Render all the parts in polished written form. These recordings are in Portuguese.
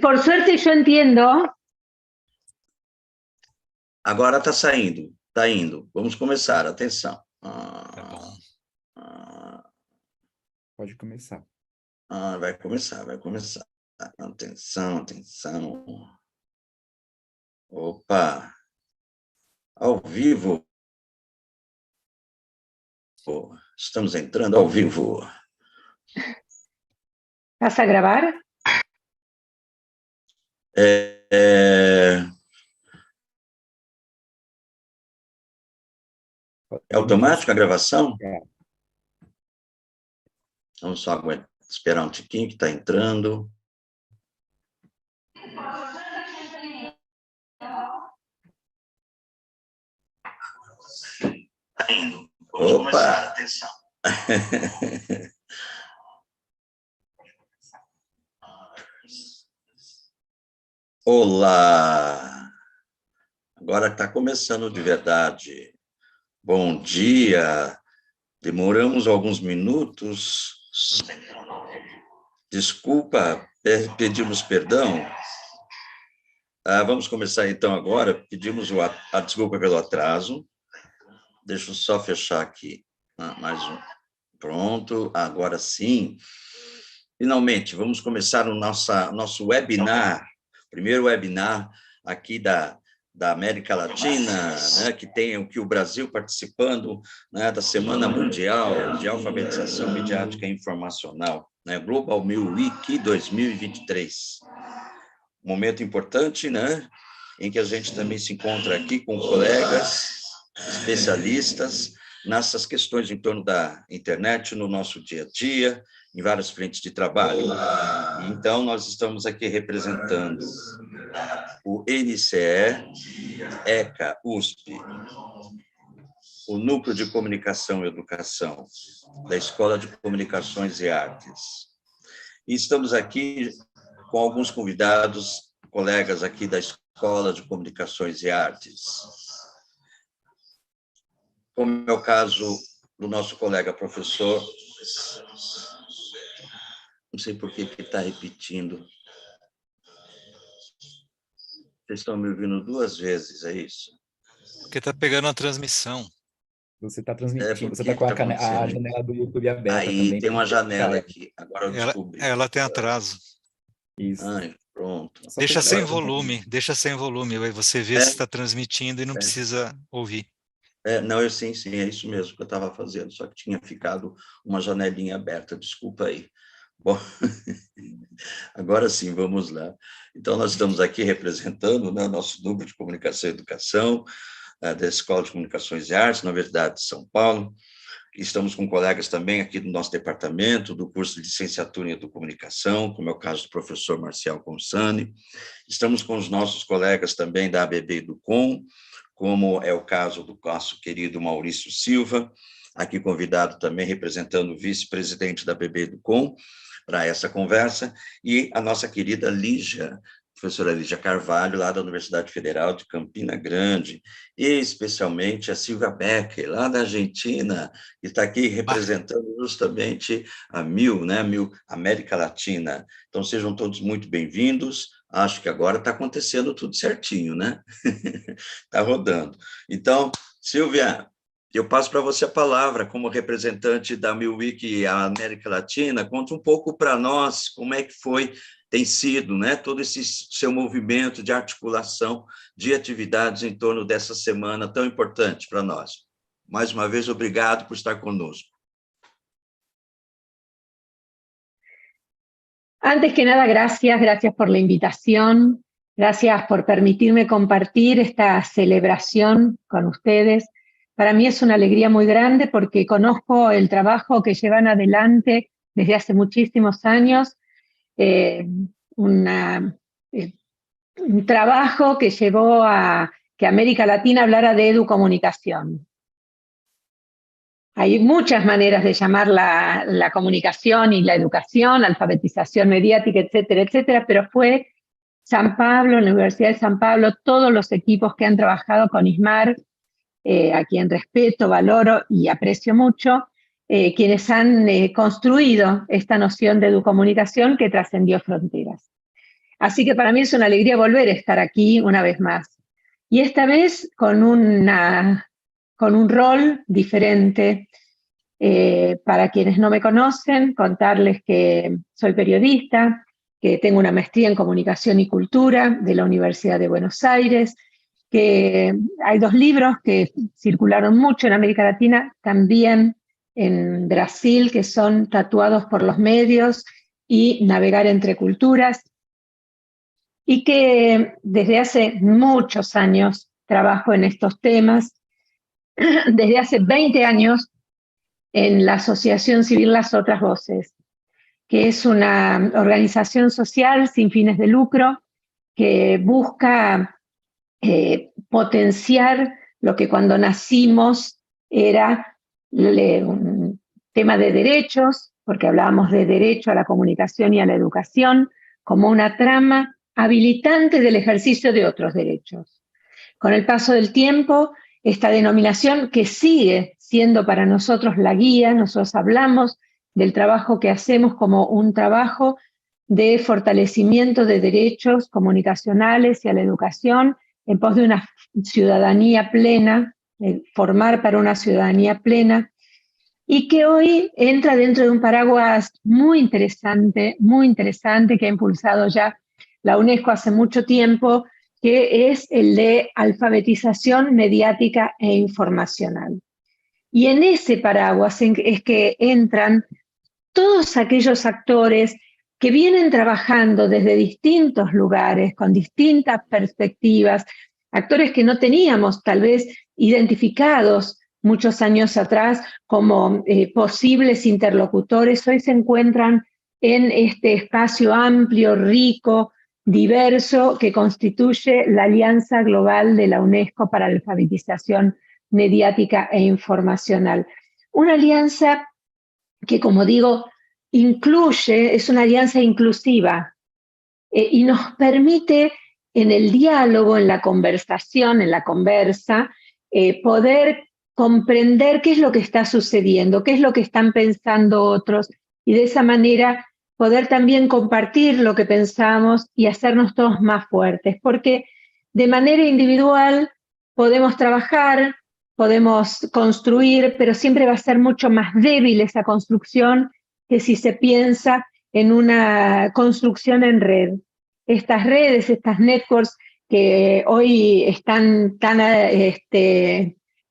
por suerte yo entiendo. Agora está saindo, está indo. Vamos começar, atenção. Tá bom. Pode começar. Vai começar, vai começar. Atenção, atenção. Opa! Ao vivo. Estamos entrando ao vivo. ¿Vas a grabar? É automática a gravação? É. Vamos só esperar um tiquinho que está entrando. Está indo. Vamos começar, atenção. Olá! Agora está começando de verdade. Bom dia! Demoramos alguns minutos. Desculpa, pedimos perdão. Vamos começar então agora. Pedimos a desculpa pelo atraso. Deixa eu só fechar aqui. Mais um. Pronto, agora sim. Finalmente, vamos começar o nosso webinar, primeiro webinar aqui da América Latina, né, que o Brasil participando, né, da Semana Mundial de Alfabetização Midiática e Informacional, né, Global Meal Week 2023. Um momento importante, né, em que a gente também se encontra aqui com colegas, especialistas, nessas questões em torno da internet, no nosso dia a dia, em várias frentes de trabalho. Então, nós estamos aqui representando o NCE, ECA, USP, o Núcleo de Comunicação e Educação, da Escola de Comunicações e Artes. E estamos aqui com alguns convidados, colegas aqui da Escola de Comunicações e Artes, como é o caso do nosso colega professor. Não sei por que está repetindo. Vocês estão me ouvindo duas vezes, é isso? Porque está pegando a transmissão. Você está transmitindo, você que está com tá a janela do YouTube aberta aí, também. tem uma janela aqui, agora eu descobri. Ela tem atraso. Isso. Pronto. Deixa sem volume, aí você vê se está transmitindo e não precisa ouvir. Não, sim, é isso mesmo que eu estava fazendo, só que tinha ficado uma janelinha aberta, desculpa aí. Bom, agora sim, vamos lá. Então, nós estamos aqui representando, né, nosso Núcleo de Comunicação e Educação, da Escola de Comunicações e Artes, na Universidade de São Paulo. Estamos com colegas também aqui do nosso departamento, do curso de Licenciatura em Educomunicação, como é o caso do professor Marcial Consani. Estamos com os nossos colegas também da ABB e do Com, como é o caso do nosso querido Maurício Silva, aqui convidado também representando o vice-presidente da ABB e do Com, para essa conversa, e a nossa querida Lígia, professora Lígia Carvalho, lá da Universidade Federal de Campina Grande, e especialmente a Silvia Becker, lá da Argentina, que está aqui representando justamente a MIL, né, MIL América Latina. Então, sejam todos muito bem-vindos. Acho que agora está acontecendo tudo certinho, né? Está rodando. Então, Silvia, eu passo para você a palavra como representante da MIL Week América Latina. Conta um pouco para nós como é que tem sido, né, todo esse seu movimento de articulação de atividades em torno dessa semana tão importante para nós. Mais uma vez, obrigado por estar conosco. Antes que nada, gracias por la invitación, gracias por permitirme compartir esta celebración con ustedes. Para mí es una alegría muy grande porque conozco el trabajo que llevan adelante desde hace muchísimos años, un trabajo que llevó a que América Latina hablara de educomunicación. Hay muchas maneras de llamar la comunicación y la educación, alfabetización mediática, etcétera, etcétera, pero fue San Pablo, la Universidad de San Pablo, todos los equipos que han trabajado con ISMAR, a quien respeto, valoro y aprecio mucho, quienes han construido esta noción de educomunicación que trascendió fronteras. Así que para mí es una alegría volver a estar aquí una vez más. Y esta vez con un rol diferente. Para quienes no me conocen, contarles que soy periodista, que tengo una maestría en Comunicación y Cultura de la Universidad de Buenos Aires, que hay 2 libros que circularon mucho en América Latina, también en Brasil, que son Tatuados por los medios y Navegar entre culturas, y que desde hace muchos años trabajo en estos temas. Desde hace 20 años en la Asociación Civil Las Otras Voces, que es una organización social sin fines de lucro que busca potenciar lo que cuando nacimos era un tema de derechos, porque hablábamos de derecho a la comunicación y a la educación, como una trama habilitante del ejercicio de otros derechos. Con el paso del tiempo, esta denominación que sigue siendo para nosotros la guía, nosotros hablamos del trabajo que hacemos como un trabajo de fortalecimiento de derechos comunicacionales y a la educación en pos de una ciudadanía plena, formar para una ciudadanía plena, y que hoy entra dentro de un paraguas muy interesante que ha impulsado ya la UNESCO hace mucho tiempo, que es el de alfabetización mediática e informacional. Y en ese paraguas es que entran todos aquellos actores que vienen trabajando desde distintos lugares, con distintas perspectivas, actores que no teníamos tal vez identificados muchos años atrás como posibles interlocutores, hoy se encuentran en este espacio amplio, rico, diverso, que constituye la Alianza Global de la UNESCO para la Alfabetización Mediática e Informacional. Una alianza que, como digo, es una alianza inclusiva y nos permite en el diálogo, en la conversación, en la conversa, poder comprender qué es lo que está sucediendo, qué es lo que están pensando otros, y de esa manera poder también compartir lo que pensamos y hacernos todos más fuertes, porque de manera individual podemos trabajar, podemos construir, pero siempre va a ser mucho más débil esa construcción que si se piensa en una construcción en red. Estas redes, estas networks que hoy están tan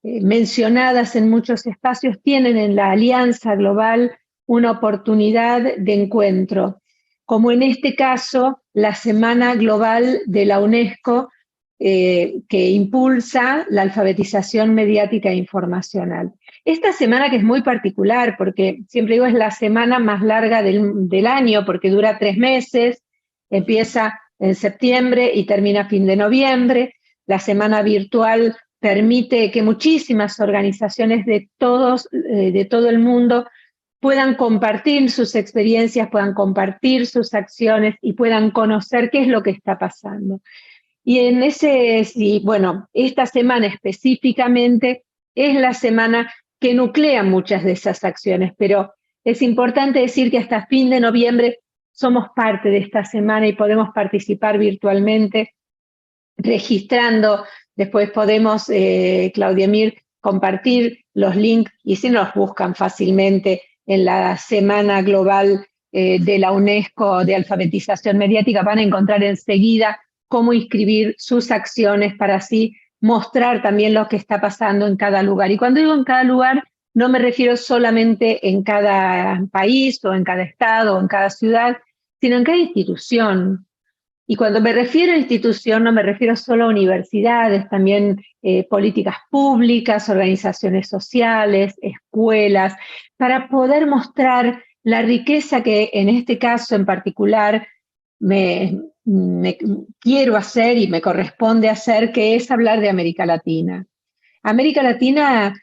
mencionadas en muchos espacios, tienen en la Alianza Global una oportunidad de encuentro, como en este caso la Semana Global de la UNESCO, que impulsa la alfabetización mediática e informacional. Esta semana, que es muy particular, porque siempre digo es la semana más larga del año, porque dura 3 meses, empieza en septiembre y termina a fin de noviembre. La semana virtual permite que muchísimas organizaciones de todo el mundo puedan compartir sus experiencias, puedan compartir sus acciones y puedan conocer qué es lo que está pasando. Y esta semana específicamente es la semana que nuclea muchas de esas acciones, pero es importante decir que hasta fin de noviembre somos parte de esta semana y podemos participar virtualmente, registrando. Después podemos, Claudia Mir, compartir los links, y si nos buscan fácilmente en la Semana Global de la UNESCO de Alfabetización Mediática, van a encontrar enseguida cómo inscribir sus acciones para así mostrar también lo que está pasando en cada lugar. Y cuando digo en cada lugar, no me refiero solamente en cada país o en cada estado o en cada ciudad, sino en cada institución. Y cuando me refiero a institución, no me refiero solo a universidades, también políticas públicas, organizaciones sociales, escuelas, para poder mostrar la riqueza que en este caso en particular me quiero hacer y me corresponde hacer, que es hablar de América Latina. América Latina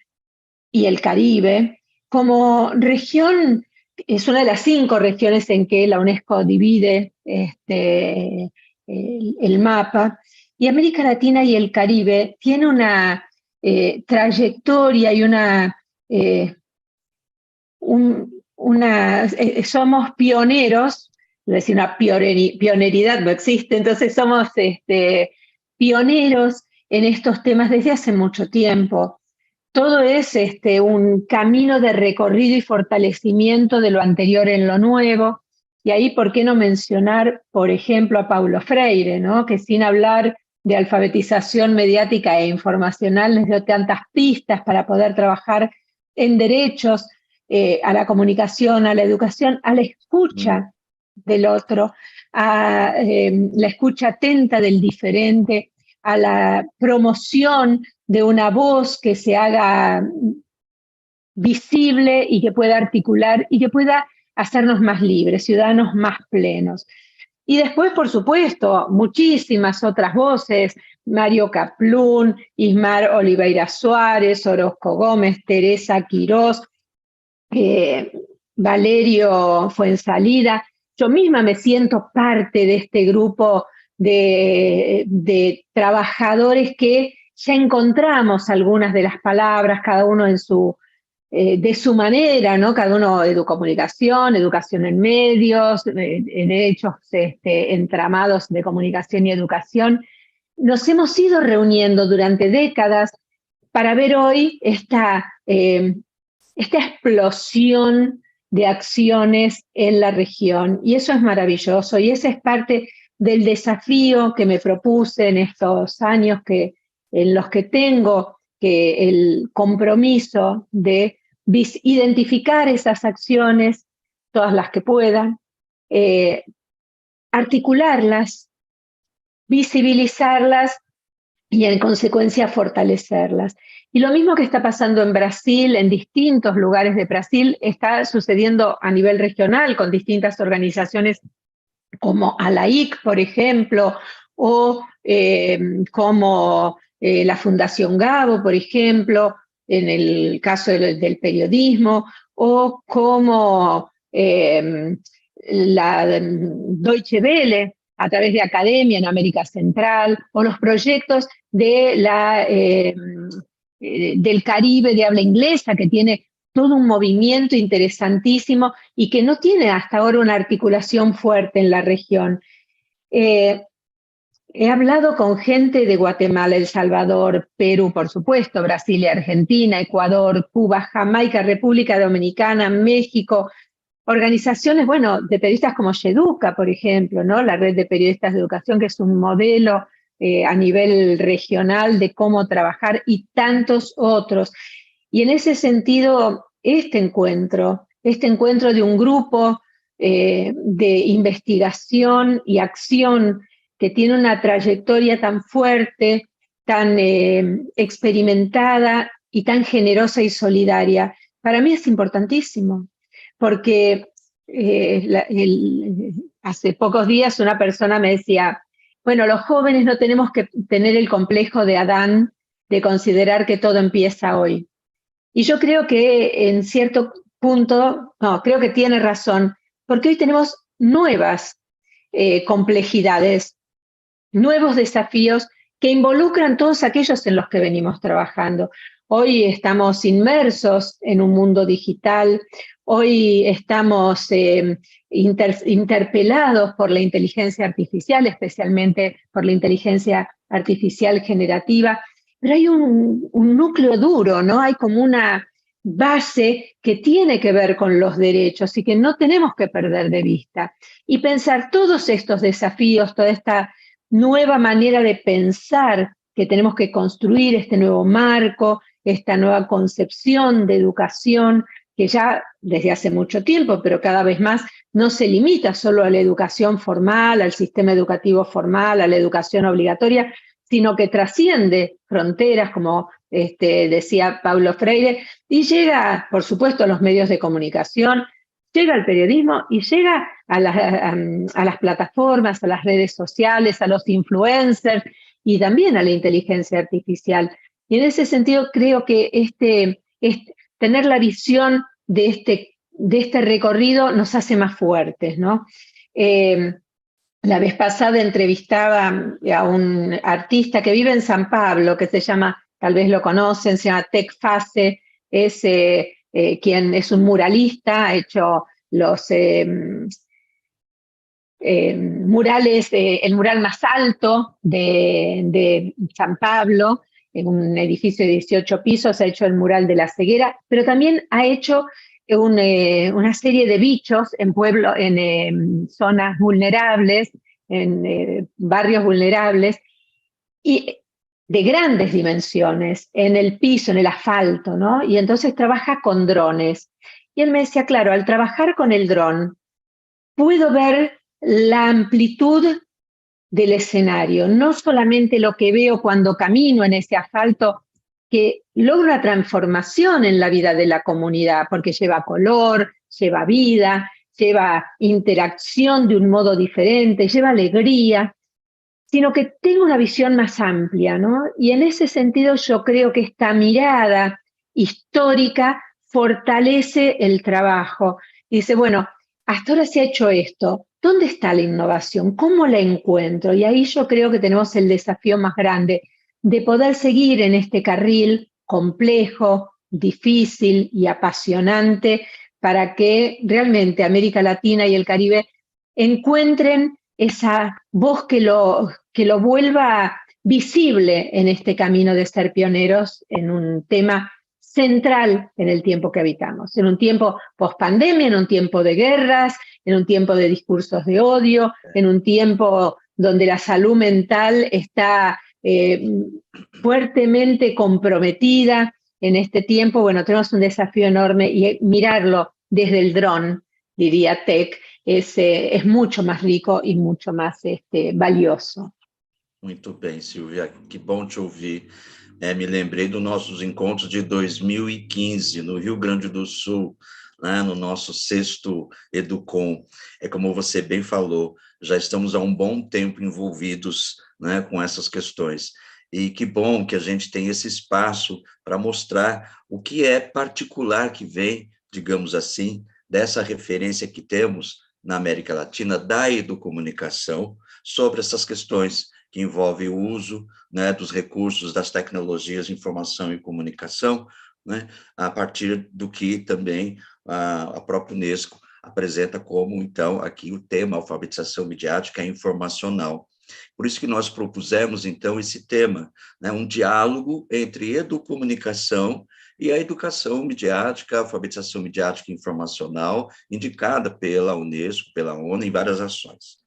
y el Caribe, como región, es una de las 5 regiones en que la UNESCO divide el mapa, y América Latina y el Caribe tiene una trayectoria y somos pioneros decir una pioneridad, no existe, entonces somos pioneros en estos temas desde hace mucho tiempo. Todo es un camino de recorrido y fortalecimiento de lo anterior en lo nuevo. Y ahí, ¿por qué no mencionar, por ejemplo, a Paulo Freire, ¿no? Que sin hablar de alfabetización mediática e informacional les dio tantas pistas para poder trabajar en derechos, a la comunicación, a la educación, a la escucha del otro, a la escucha atenta del diferente, a la promoción de una voz que se haga visible y que pueda articular y que pueda hacernos más libres, ciudadanos más plenos. Y después, por supuesto, muchísimas otras voces, Mario Kaplún, Ismar Oliveira Suárez, Orozco Gómez, Teresa Quirós, Valerio Fuensalida. Yo misma me siento parte de este grupo de trabajadores que ya encontramos algunas de las palabras, cada uno en de su manera, ¿no? Cada uno educomunicación, educación en medios, en hechos entramados de comunicación y educación. Nos hemos ido reuniendo durante décadas para ver hoy esta explosión de acciones en la región. Y eso es maravilloso, y ese es parte del desafío que me propuse en estos años en los que tengo el compromiso de identificar esas acciones, todas las que puedan, articularlas, visibilizarlas y en consecuencia fortalecerlas. Y lo mismo que está pasando en Brasil, en distintos lugares de Brasil, está sucediendo a nivel regional con distintas organizaciones como ALAIC, por ejemplo, o como la Fundación Gabo, por ejemplo, en el caso del periodismo, o como la Deutsche Welle, a través de Academia en América Central, o los proyectos del Caribe de habla inglesa, que tiene todo un movimiento interesantísimo y que no tiene hasta ahora una articulación fuerte en la región. He hablado con gente de Guatemala, El Salvador, Perú, por supuesto, Brasil y Argentina, Ecuador, Cuba, Jamaica, República Dominicana, México, organizaciones, bueno, de periodistas como Sheduca, por ejemplo, ¿no? La red de periodistas de educación, que es un modelo a nivel regional de cómo trabajar, y tantos otros. Y en ese sentido, este encuentro de un grupo de investigación y acción que tiene una trayectoria tan fuerte, tan experimentada y tan generosa y solidaria, para mí es importantísimo, porque hace pocos días una persona me decía, bueno, los jóvenes no tenemos que tener el complejo de Adán de considerar que todo empieza hoy. Y yo creo que en cierto punto, no, creo que tiene razón, porque hoy tenemos nuevas complejidades, nuevos desafíos que involucran todos aquellos en los que venimos trabajando. Hoy estamos inmersos en un mundo digital, hoy estamos interpelados por la inteligencia artificial, especialmente por la inteligencia artificial generativa, pero hay un núcleo duro, ¿no? Hay como una base que tiene que ver con los derechos y que no tenemos que perder de vista. Y pensar todos estos desafíos, toda esta nueva manera de pensar que tenemos que construir, este nuevo marco, esta nueva concepción de educación, que ya desde hace mucho tiempo, pero cada vez más, no se limita solo a la educación formal, al sistema educativo formal, a la educación obligatoria, sino que trasciende fronteras, como decía Paulo Freire, y llega, por supuesto, a los medios de comunicación, llega al periodismo y llega a las plataformas, a las redes sociales, a los influencers y también a la inteligencia artificial. Y en ese sentido creo que tener la visión de este recorrido nos hace más fuertes, ¿no? La vez pasada entrevistaba a un artista que vive en San Pablo, que se llama, tal vez lo conocen, se llama Tec Fase, es quien es un muralista, ha hecho murales, el mural más alto de San Pablo, en un edificio de 18 pisos, ha hecho el mural de la ceguera, pero también ha hecho una serie de bichos en zonas vulnerables, en barrios vulnerables, y de grandes dimensiones, en el piso, en el asfalto, ¿no? Y entonces trabaja con drones. Y él me decía, claro, al trabajar con el dron, puedo ver la amplitud del escenario, no solamente lo que veo cuando camino en ese asfalto, que logra transformación en la vida de la comunidad, porque lleva color, lleva vida, lleva interacción de un modo diferente, lleva alegría, sino que tengo una visión más amplia, ¿no? Y en ese sentido yo creo que esta mirada histórica fortalece el trabajo. Y dice, bueno, hasta ahora se ha hecho esto, ¿dónde está la innovación? ¿Cómo la encuentro? Y ahí yo creo que tenemos el desafío más grande de poder seguir en este carril complejo, difícil y apasionante para que realmente América Latina y el Caribe encuentren esa voz que lo vuelva visible en este camino de ser pioneros en un tema central en el tiempo que habitamos, en un tiempo post-pandemia, en un tiempo de guerras, en un tiempo de discursos de odio, en un tiempo donde la salud mental está fuertemente comprometida. En este tiempo, bueno, tenemos un desafío enorme y mirarlo desde el dron, diría Tech, es mucho más rico e mucho más valioso. Muito bem, Silvia, que bom te ouvir. Me lembrei dos nossos encontros de 2015, no Rio Grande do Sul, né, no nosso 6º Educom. Como você bem falou, já estamos há um bom tempo envolvidos, né, com essas questões. E que bom que a gente tem esse espaço para mostrar o que é particular que vem, digamos assim, dessa referência que temos na América Latina da educomunicação sobre essas questões que envolvem o uso, né, dos recursos das tecnologias de informação e comunicação, né, a partir do que também a própria Unesco apresenta como, então, aqui o tema alfabetização midiática e informacional. Por isso que nós propusemos, então, esse tema, né, um diálogo entre educomunicação e a educação midiática, a alfabetização midiática e informacional, indicada pela Unesco, pela ONU, em várias ações.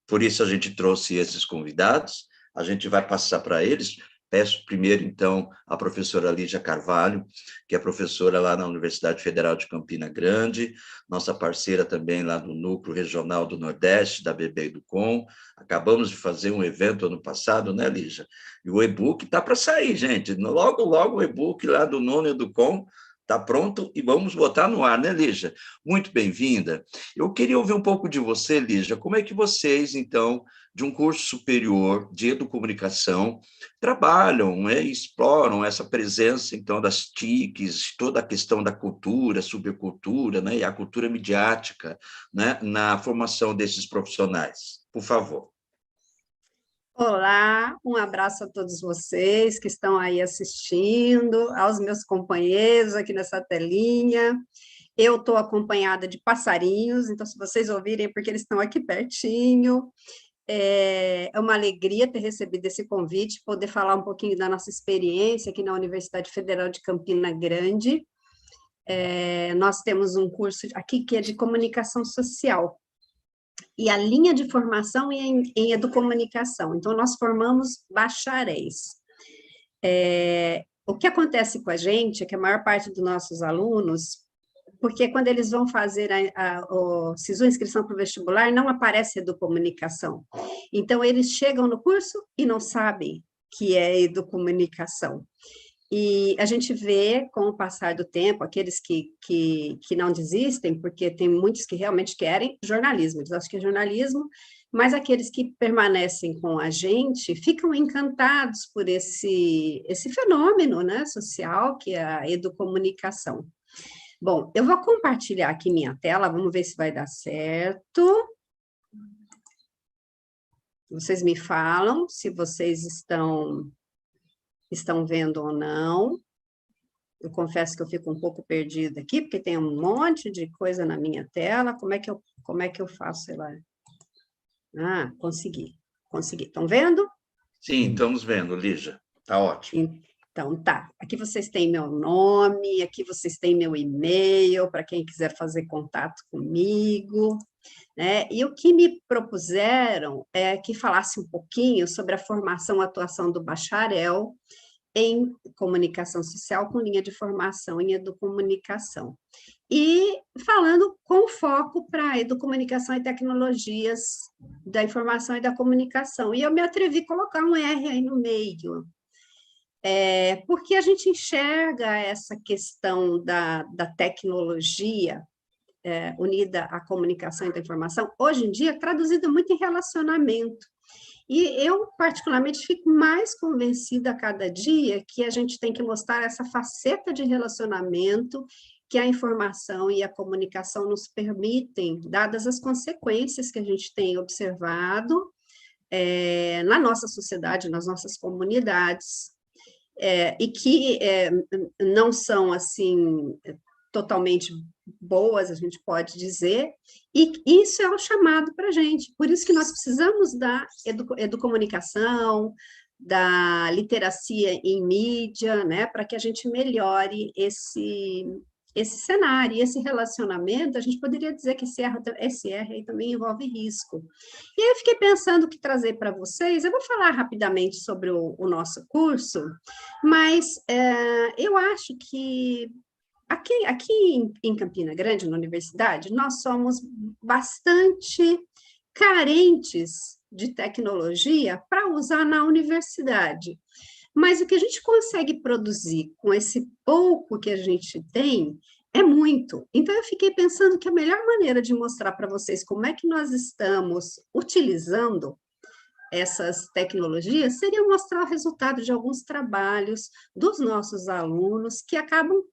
Por isso a gente trouxe esses convidados, a gente vai passar para eles. Peço primeiro, então, a professora Lígia Carvalho, que é professora lá na Universidade Federal de Campina Grande, nossa parceira também lá do Núcleo Regional do Nordeste, da BB Educom. Acabamos de fazer um evento ano passado, né, Lígia? E o e-book está para sair, gente. Logo, logo o e-book lá do 9º Educom está pronto e vamos botar no ar, né, Lígia? Muito bem-vinda. Eu queria ouvir um pouco de você, Lígia. Como é que vocês, então, de um curso superior de educomunicação, trabalham, né, e exploram essa presença, então, das TICs, toda a questão da cultura, subcultura, né, e a cultura midiática, né, na formação desses profissionais? Por favor. Olá, um abraço a todos vocês que estão aí assistindo, aos meus companheiros aqui nessa telinha. Eu estou acompanhada de passarinhos, então se vocês ouvirem, é porque eles estão aqui pertinho. É uma alegria ter recebido esse convite, poder falar um pouquinho da nossa experiência aqui na Universidade Federal de Campina Grande. Nós temos um curso aqui que é de comunicação social, e a linha de formação é em educomunicação. Então, nós formamos bacharéis. O que acontece com a gente é que a maior parte dos nossos alunos, porque quando eles vão fazer a inscrição para o vestibular, não aparece educomunicação. Então, eles chegam no curso e não sabem que é educomunicação. E a gente vê, com o passar do tempo, aqueles que não desistem, porque tem muitos que realmente querem jornalismo, eles acham que é jornalismo, mas aqueles que permanecem com a gente ficam encantados por esse fenômeno, né, social, que é a educomunicação. Bom, eu vou compartilhar aqui minha tela, vamos ver se vai dar certo. Vocês me falam se vocês estão vendo ou não. Eu confesso que eu fico um pouco perdida aqui, porque tem um monte de coisa na minha tela. Como é que eu faço, sei lá? Ah, consegui. Estão vendo? Sim, estamos vendo, Lígia. Está ótimo. Então, tá. Aqui vocês têm meu nome, aqui vocês têm meu e-mail, para quem quiser fazer contato comigo, né? E o que me propuseram é que falasse um pouquinho sobre a formação e atuação do bacharel em comunicação social com linha de formação em educomunicação. E falando com foco para educomunicação e tecnologias da informação e da comunicação. E eu me atrevi a colocar um R aí no meio, porque a gente enxerga essa questão da tecnologia unida à comunicação e da informação, hoje em dia, traduzida muito em relacionamento. E eu, particularmente, fico mais convencida a cada dia que a gente tem que mostrar essa faceta de relacionamento que a informação e a comunicação nos permitem, dadas as consequências que a gente tem observado na nossa sociedade, nas nossas comunidades, e que não são, assim, totalmente boas, a gente pode dizer, e isso é o chamado para a gente. Por isso que nós precisamos da educomunicação, da literacia em mídia, né, para que a gente melhore esse cenário, esse relacionamento. A gente poderia dizer que esse R aí também envolve risco. E aí eu fiquei pensando o que trazer para vocês. Eu vou falar rapidamente sobre o nosso curso, mas eu acho que aqui em Campina Grande, na universidade, nós somos bastante carentes de tecnologia para usar na universidade. Mas o que a gente consegue produzir com esse pouco que a gente tem é muito. Então, eu fiquei pensando que a melhor maneira de mostrar para vocês como é que nós estamos utilizando essas tecnologias seria mostrar o resultado de alguns trabalhos dos nossos alunos que acabam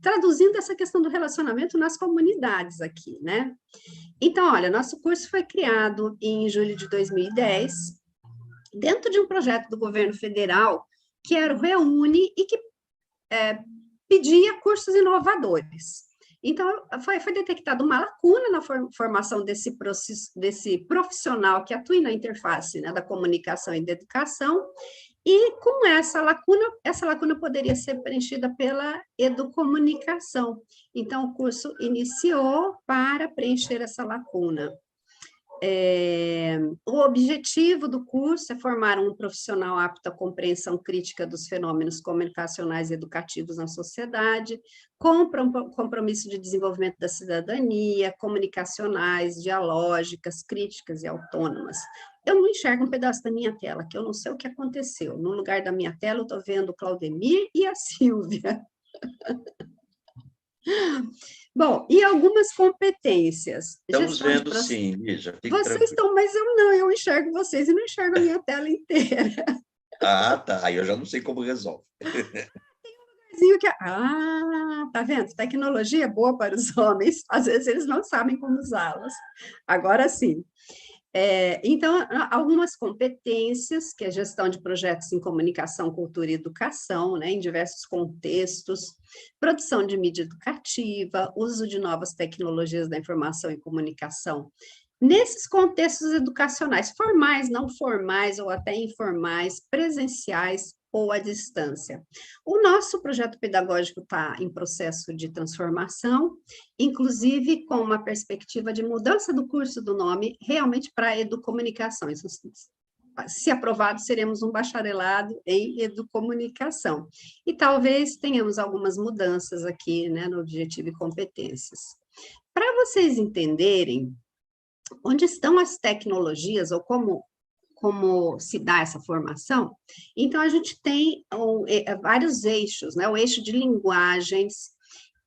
traduzindo essa questão do relacionamento nas comunidades aqui, né? Então, olha, nosso curso foi criado em julho de 2010, dentro de um projeto do governo federal, que era o Reúne e que pedia cursos inovadores. Então, foi detectada uma lacuna na formação desse profissional que atua na interface, né, da comunicação e da educação, e com essa lacuna poderia ser preenchida pela educomunicação. Então, o curso iniciou para preencher essa lacuna. O objetivo do curso é formar um profissional apto à compreensão crítica dos fenômenos comunicacionais e educativos na sociedade, com compromisso de desenvolvimento da cidadania, comunicacionais, dialógicas, críticas e autônomas. Eu não enxergo um pedaço da minha tela, que eu não sei o que aconteceu. No lugar da minha tela, eu estou vendo o Claudemir e a Silvia. Bom, e algumas competências. Estamos vendo, sim, Lígia. Vocês estão, mas eu enxergo vocês e não enxergo a minha tela inteira. Ah, tá. Aí eu já não sei como resolve. Tem um lugarzinho que... tá vendo? Tecnologia é boa para os homens. Às vezes eles não sabem como usá-las. Agora sim. Então, algumas competências, que é gestão de projetos em comunicação, cultura e educação, né, em diversos contextos, produção de mídia educativa, uso de novas tecnologias da informação e comunicação, nesses contextos educacionais, formais, não formais, ou até informais, presenciais ou à distância. O nosso projeto pedagógico está em processo de transformação, inclusive com uma perspectiva de mudança do curso do nome realmente para educomunicações. Se aprovado, seremos um bacharelado em educomunicação. E talvez tenhamos algumas mudanças aqui, né, no objetivo e competências. Para vocês entenderem onde estão as tecnologias, ou como se dá essa formação, então a gente tem vários eixos, né? O eixo de linguagens,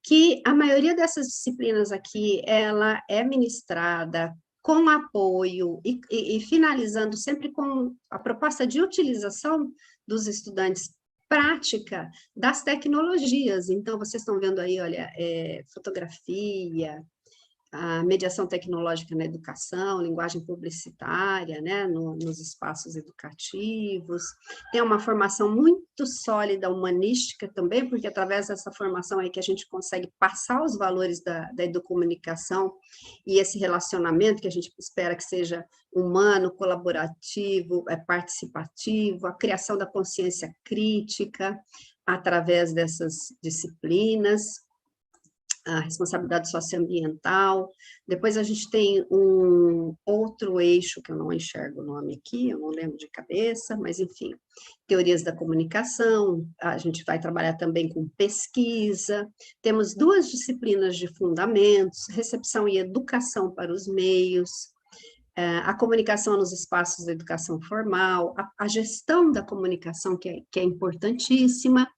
que a maioria dessas disciplinas aqui, ela é ministrada com apoio e finalizando sempre com a proposta de utilização dos estudantes prática das tecnologias. Então, vocês estão vendo aí, olha, fotografia, a mediação tecnológica na educação, linguagem publicitária, né, nos espaços educativos. Tem uma formação muito sólida humanística também, porque através dessa formação aí que a gente consegue passar os valores da educomunicação e esse relacionamento que a gente espera que seja humano, colaborativo, participativo, a criação da consciência crítica através dessas disciplinas, a responsabilidade socioambiental. Depois a gente tem um outro eixo, que eu não enxergo o nome aqui, eu não lembro de cabeça, mas enfim, teorias da comunicação, a gente vai trabalhar também com pesquisa, temos 2 disciplinas de fundamentos, recepção e educação para os meios, a comunicação nos espaços da educação formal, a gestão da comunicação, que é importantíssima.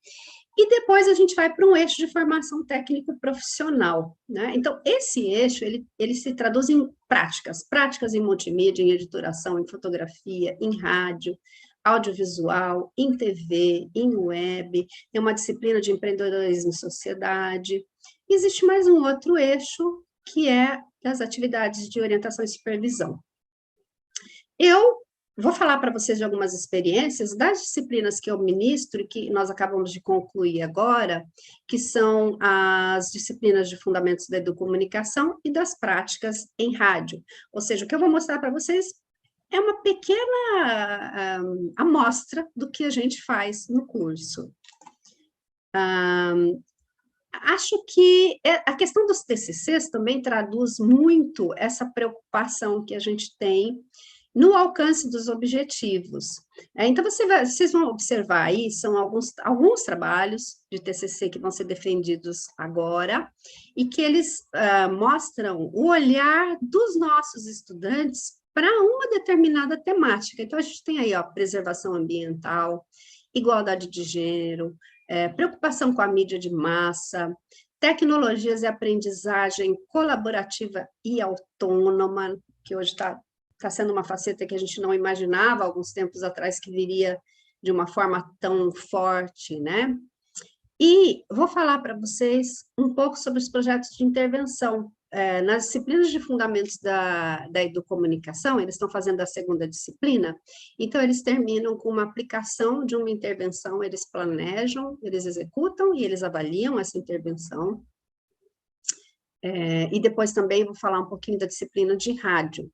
E depois a gente vai para um eixo de formação técnico-profissional, né? Então, esse eixo, ele se traduz em práticas em multimídia, em editoração, em fotografia, em rádio, audiovisual, em TV, em web, tem uma disciplina de empreendedorismo e sociedade. E existe mais um outro eixo, que é das atividades de orientação e supervisão. Eu vou falar para vocês de algumas experiências das disciplinas que eu ministro e que nós acabamos de concluir agora, que são as disciplinas de fundamentos da educomunicação e das práticas em rádio. Ou seja, o que eu vou mostrar para vocês é uma pequena amostra do que a gente faz no curso. Acho que a questão dos TCCs também traduz muito essa preocupação que a gente tem no alcance dos objetivos. Então, vocês vão observar aí, são alguns trabalhos de TCC que vão ser defendidos agora, e que eles mostram o olhar dos nossos estudantes para uma determinada temática. Então, a gente tem aí, ó, preservação ambiental, igualdade de gênero, preocupação com a mídia de massa, tecnologias e aprendizagem colaborativa e autônoma, que hoje está sendo uma faceta que a gente não imaginava alguns tempos atrás que viria de uma forma tão forte, né? E vou falar para vocês um pouco sobre os projetos de intervenção. Nas disciplinas de fundamentos da educomunicação, eles estão fazendo a segunda disciplina, então eles terminam com uma aplicação de uma intervenção, eles planejam, eles executam e eles avaliam essa intervenção. E depois também vou falar um pouquinho da disciplina de rádio.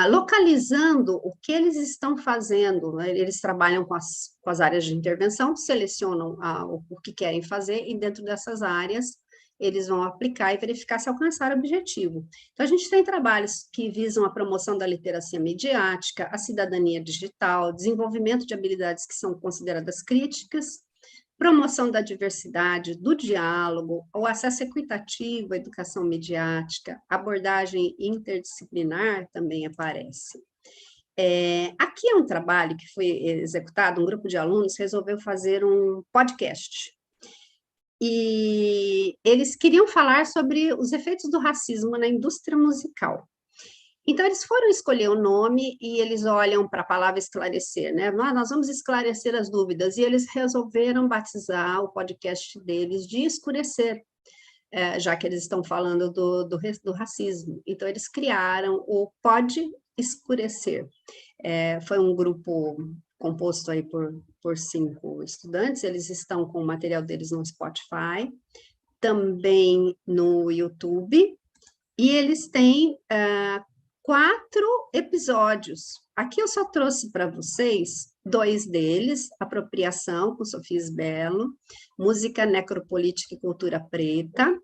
Localizando o que eles estão fazendo, né? Eles trabalham com as áreas de intervenção, selecionam o que querem fazer, e dentro dessas áreas eles vão aplicar e verificar se alcançaram o objetivo. Então, a gente tem trabalhos que visam a promoção da literacia midiática, a cidadania digital, desenvolvimento de habilidades que são consideradas críticas, promoção da diversidade, do diálogo, o acesso equitativo à educação midiática, abordagem interdisciplinar também aparece. Aqui é um trabalho que foi executado, um grupo de alunos resolveu fazer um podcast. E eles queriam falar sobre os efeitos do racismo na indústria musical. Então, eles foram escolher o nome e eles olham para a palavra esclarecer, né? Nós vamos esclarecer as dúvidas, e eles resolveram batizar o podcast deles de Escurecer, já que eles estão falando do racismo. Então, eles criaram o Pode Escurecer. Foi um grupo composto aí por 5 estudantes, eles estão com o material deles no Spotify, também no YouTube, e eles têm 4 episódios. Aqui eu só trouxe para vocês 2 deles, Apropriação, com Sofia Sbello, Música, Necropolítica e Cultura Preta.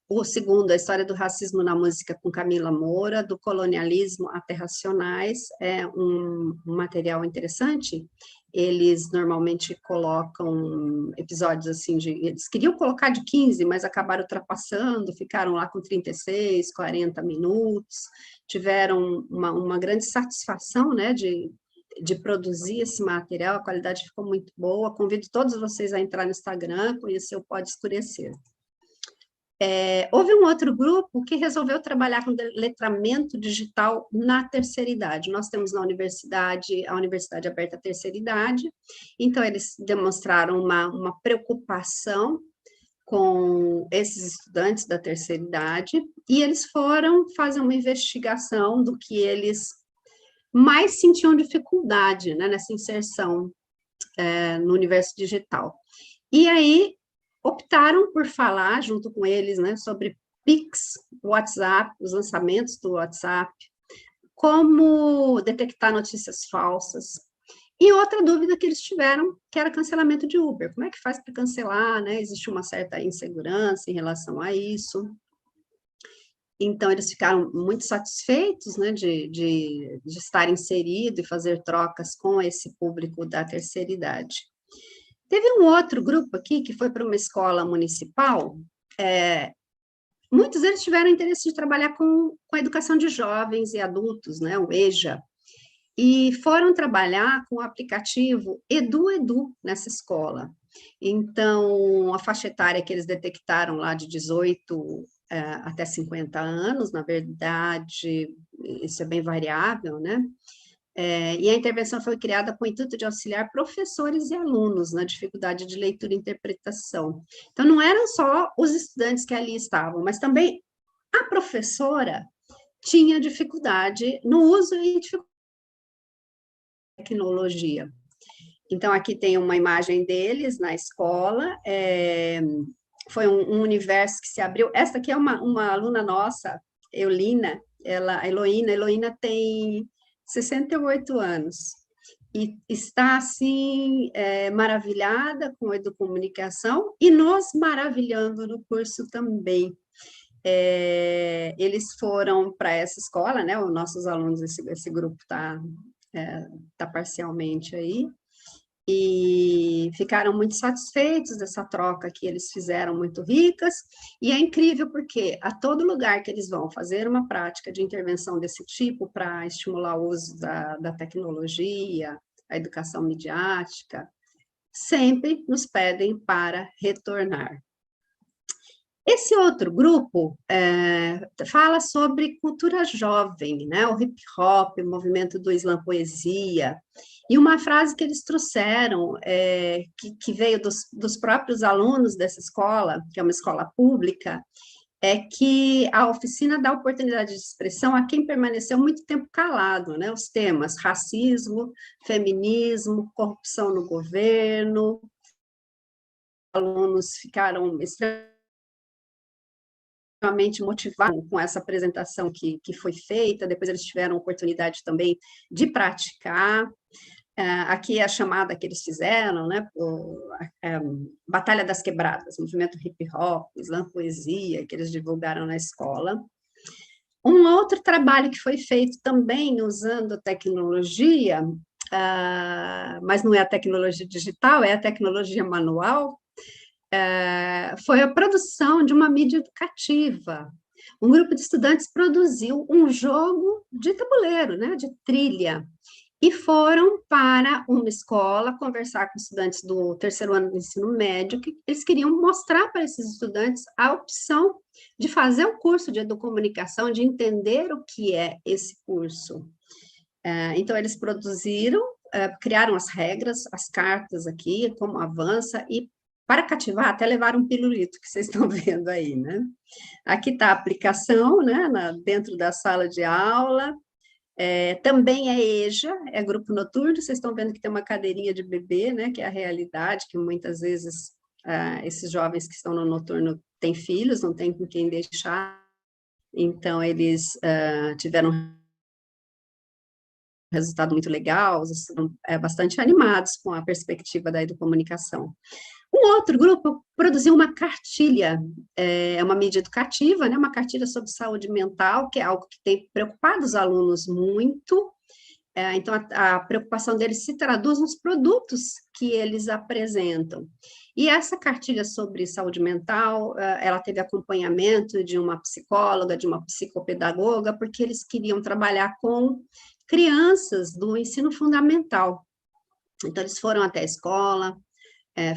O segundo, A História do Racismo na Música, com Camila Moura, Do Colonialismo até Racionais, é um material interessante. Eles normalmente colocam episódios assim, eles queriam colocar de 15, mas acabaram ultrapassando, ficaram lá com 36, 40 minutos, tiveram uma grande satisfação, né, de produzir esse material, a qualidade ficou muito boa. Convido todos vocês a entrar no Instagram, conhecer o Pode Escurecer. Houve um outro grupo que resolveu trabalhar com letramento digital na terceira idade. Nós temos a Universidade Aberta à Terceira Idade, então eles demonstraram uma preocupação com esses estudantes da terceira idade, e eles foram fazer uma investigação do que eles mais sentiam dificuldade, né, nessa inserção no universo digital. E aí optaram por falar, junto com eles, né, sobre Pix, WhatsApp, os lançamentos do WhatsApp, como detectar notícias falsas. E outra dúvida que eles tiveram, que era cancelamento de Uber. Como é que faz para cancelar, né? Existe uma certa insegurança em relação a isso. Então, eles ficaram muito satisfeitos, né, de estar inserido e fazer trocas com esse público da terceira idade. Teve um outro grupo aqui, que foi para uma escola municipal. Muitos deles tiveram interesse de trabalhar com a educação de jovens e adultos, né, o EJA, e foram trabalhar com o aplicativo Edu nessa escola. Então, a faixa etária que eles detectaram lá de 18 até 50 anos, na verdade, isso é bem variável, né? E a intervenção foi criada com o intuito de auxiliar professores e alunos na dificuldade de leitura e interpretação. Então, não eram só os estudantes que ali estavam, mas também a professora tinha dificuldade no uso e dificuldade da tecnologia. Então, aqui tem uma imagem deles na escola, foi um universo que se abriu. Essa aqui é uma aluna nossa, Eulina, a Heloína tem 68 anos, e está, assim, maravilhada com a educomunicação, e nos maravilhando no curso também. Eles foram para essa escola, né, os nossos alunos, esse grupo está parcialmente aí, e ficaram muito satisfeitos dessa troca que eles fizeram, muito ricas, e é incrível porque a todo lugar que eles vão fazer uma prática de intervenção desse tipo para estimular o uso da tecnologia, a educação midiática, sempre nos pedem para retornar. Esse outro grupo fala sobre cultura jovem, né? O hip hop, o movimento do slam poesia, e uma frase que eles trouxeram, que veio dos próprios alunos dessa escola, que é uma escola pública, é que a oficina dá oportunidade de expressão a quem permaneceu muito tempo calado, né? Os temas racismo, feminismo, corrupção no governo. Alunos ficaram extremamente motivados com essa apresentação que foi feita, depois eles tiveram oportunidade também de praticar. Aqui é a chamada que eles fizeram, né, Batalha das Quebradas, movimento hip hop, slam poesia, que eles divulgaram na escola. Um outro trabalho que foi feito também usando tecnologia, mas não é a tecnologia digital, é a tecnologia manual, foi a produção de uma mídia educativa. Um grupo de estudantes produziu um jogo de tabuleiro, né, de trilha, e foram para uma escola conversar com estudantes do terceiro ano do ensino médio, que eles queriam mostrar para esses estudantes a opção de fazer o curso de educomunicação, de entender o que é esse curso. Então, eles produziram, criaram as regras, as cartas aqui, como avança, e para cativar, até levaram um pirulito, que vocês estão vendo aí, né? Aqui está a aplicação, né, dentro da sala de aula. Também é EJA, é grupo noturno, vocês estão vendo que tem uma cadeirinha de bebê, né, que é a realidade, que muitas vezes esses jovens que estão no noturno têm filhos, não tem com quem deixar, então eles tiveram um resultado muito legal, estão bastante animados com a perspectiva da educomunicação. Um outro grupo produziu uma cartilha, uma mídia educativa, né, uma cartilha sobre saúde mental, que é algo que tem preocupado os alunos muito. Então, a preocupação deles se traduz nos produtos que eles apresentam. E essa cartilha sobre saúde mental, ela teve acompanhamento de uma psicóloga, de uma psicopedagoga, porque eles queriam trabalhar com crianças do ensino fundamental. Então, eles foram até a escola,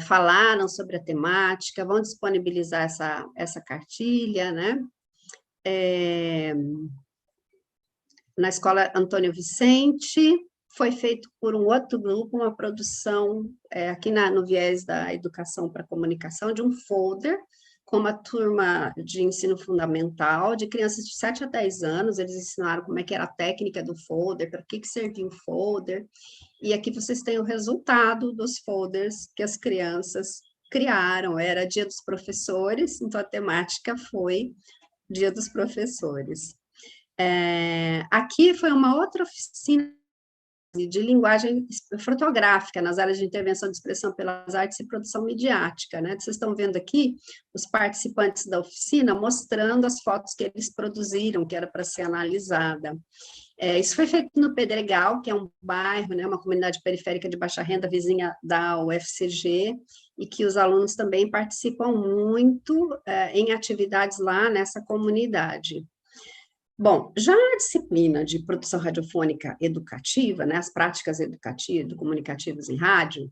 falaram sobre a temática, vão disponibilizar essa cartilha, né? Na escola Antônio Vicente, foi feito por um outro grupo, uma produção aqui no viés da educação para comunicação, de um folder com uma turma de ensino fundamental, de crianças de 7 a 10 anos, eles ensinaram como é que era a técnica do folder, para que servia o folder, e aqui vocês têm o resultado dos folders que as crianças criaram. Era Dia dos Professores, então a temática foi Dia dos Professores. Aqui foi uma outra oficina de linguagem fotográfica nas áreas de intervenção de expressão pelas artes e produção midiática, né? Vocês estão vendo aqui os participantes da oficina mostrando as fotos que eles produziram, que era para ser analisada. Isso foi feito no Pedregal, que é um bairro, né, uma comunidade periférica de baixa renda, vizinha da UFCG, e que os alunos também participam muito em atividades lá nessa comunidade. Bom, já na disciplina de produção radiofônica educativa, né, as práticas educativas, comunicativas em rádio,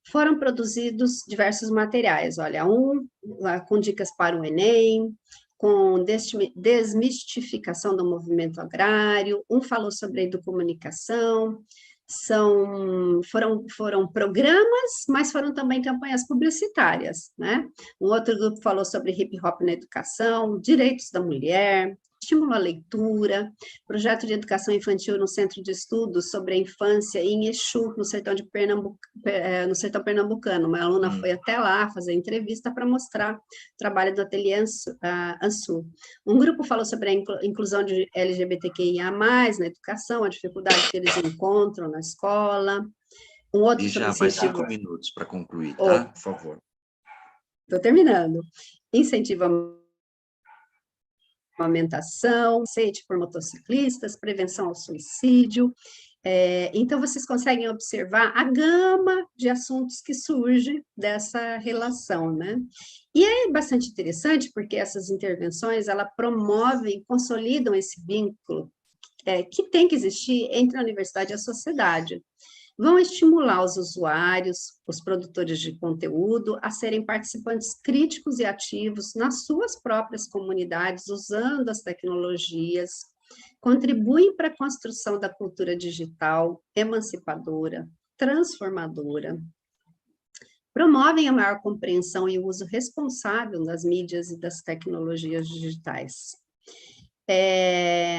foram produzidos diversos materiais. Olha, com dicas para o Enem, com desmistificação do movimento agrário, falou sobre a educomunicação, foram programas, mas foram também campanhas publicitárias, né? Um outro grupo falou sobre hip hop na educação, direitos da mulher, estímulo à leitura, projeto de educação infantil no Centro de Estudos sobre a Infância em Exu, no sertão pernambucano. Uma aluna foi até lá fazer entrevista para mostrar o trabalho do ateliê ANSU. Um grupo falou sobre a inclusão de LGBTQIA+, na educação, a dificuldade que eles encontram na escola. Um outro e já mais 5 minutos para concluir, tá? Por favor. Estou terminando. Incentivo a amamentação, sede por motociclistas, prevenção ao suicídio. Então, vocês conseguem observar a gama de assuntos que surge dessa relação, né? E é bastante interessante porque essas intervenções, elas promovem, consolidam esse vínculo que tem que existir entre a universidade e a sociedade. Vão estimular os usuários, os produtores de conteúdo, a serem participantes críticos e ativos nas suas próprias comunidades, usando as tecnologias, contribuem para a construção da cultura digital emancipadora, transformadora, promovem a maior compreensão e o uso responsável das mídias e das tecnologias digitais.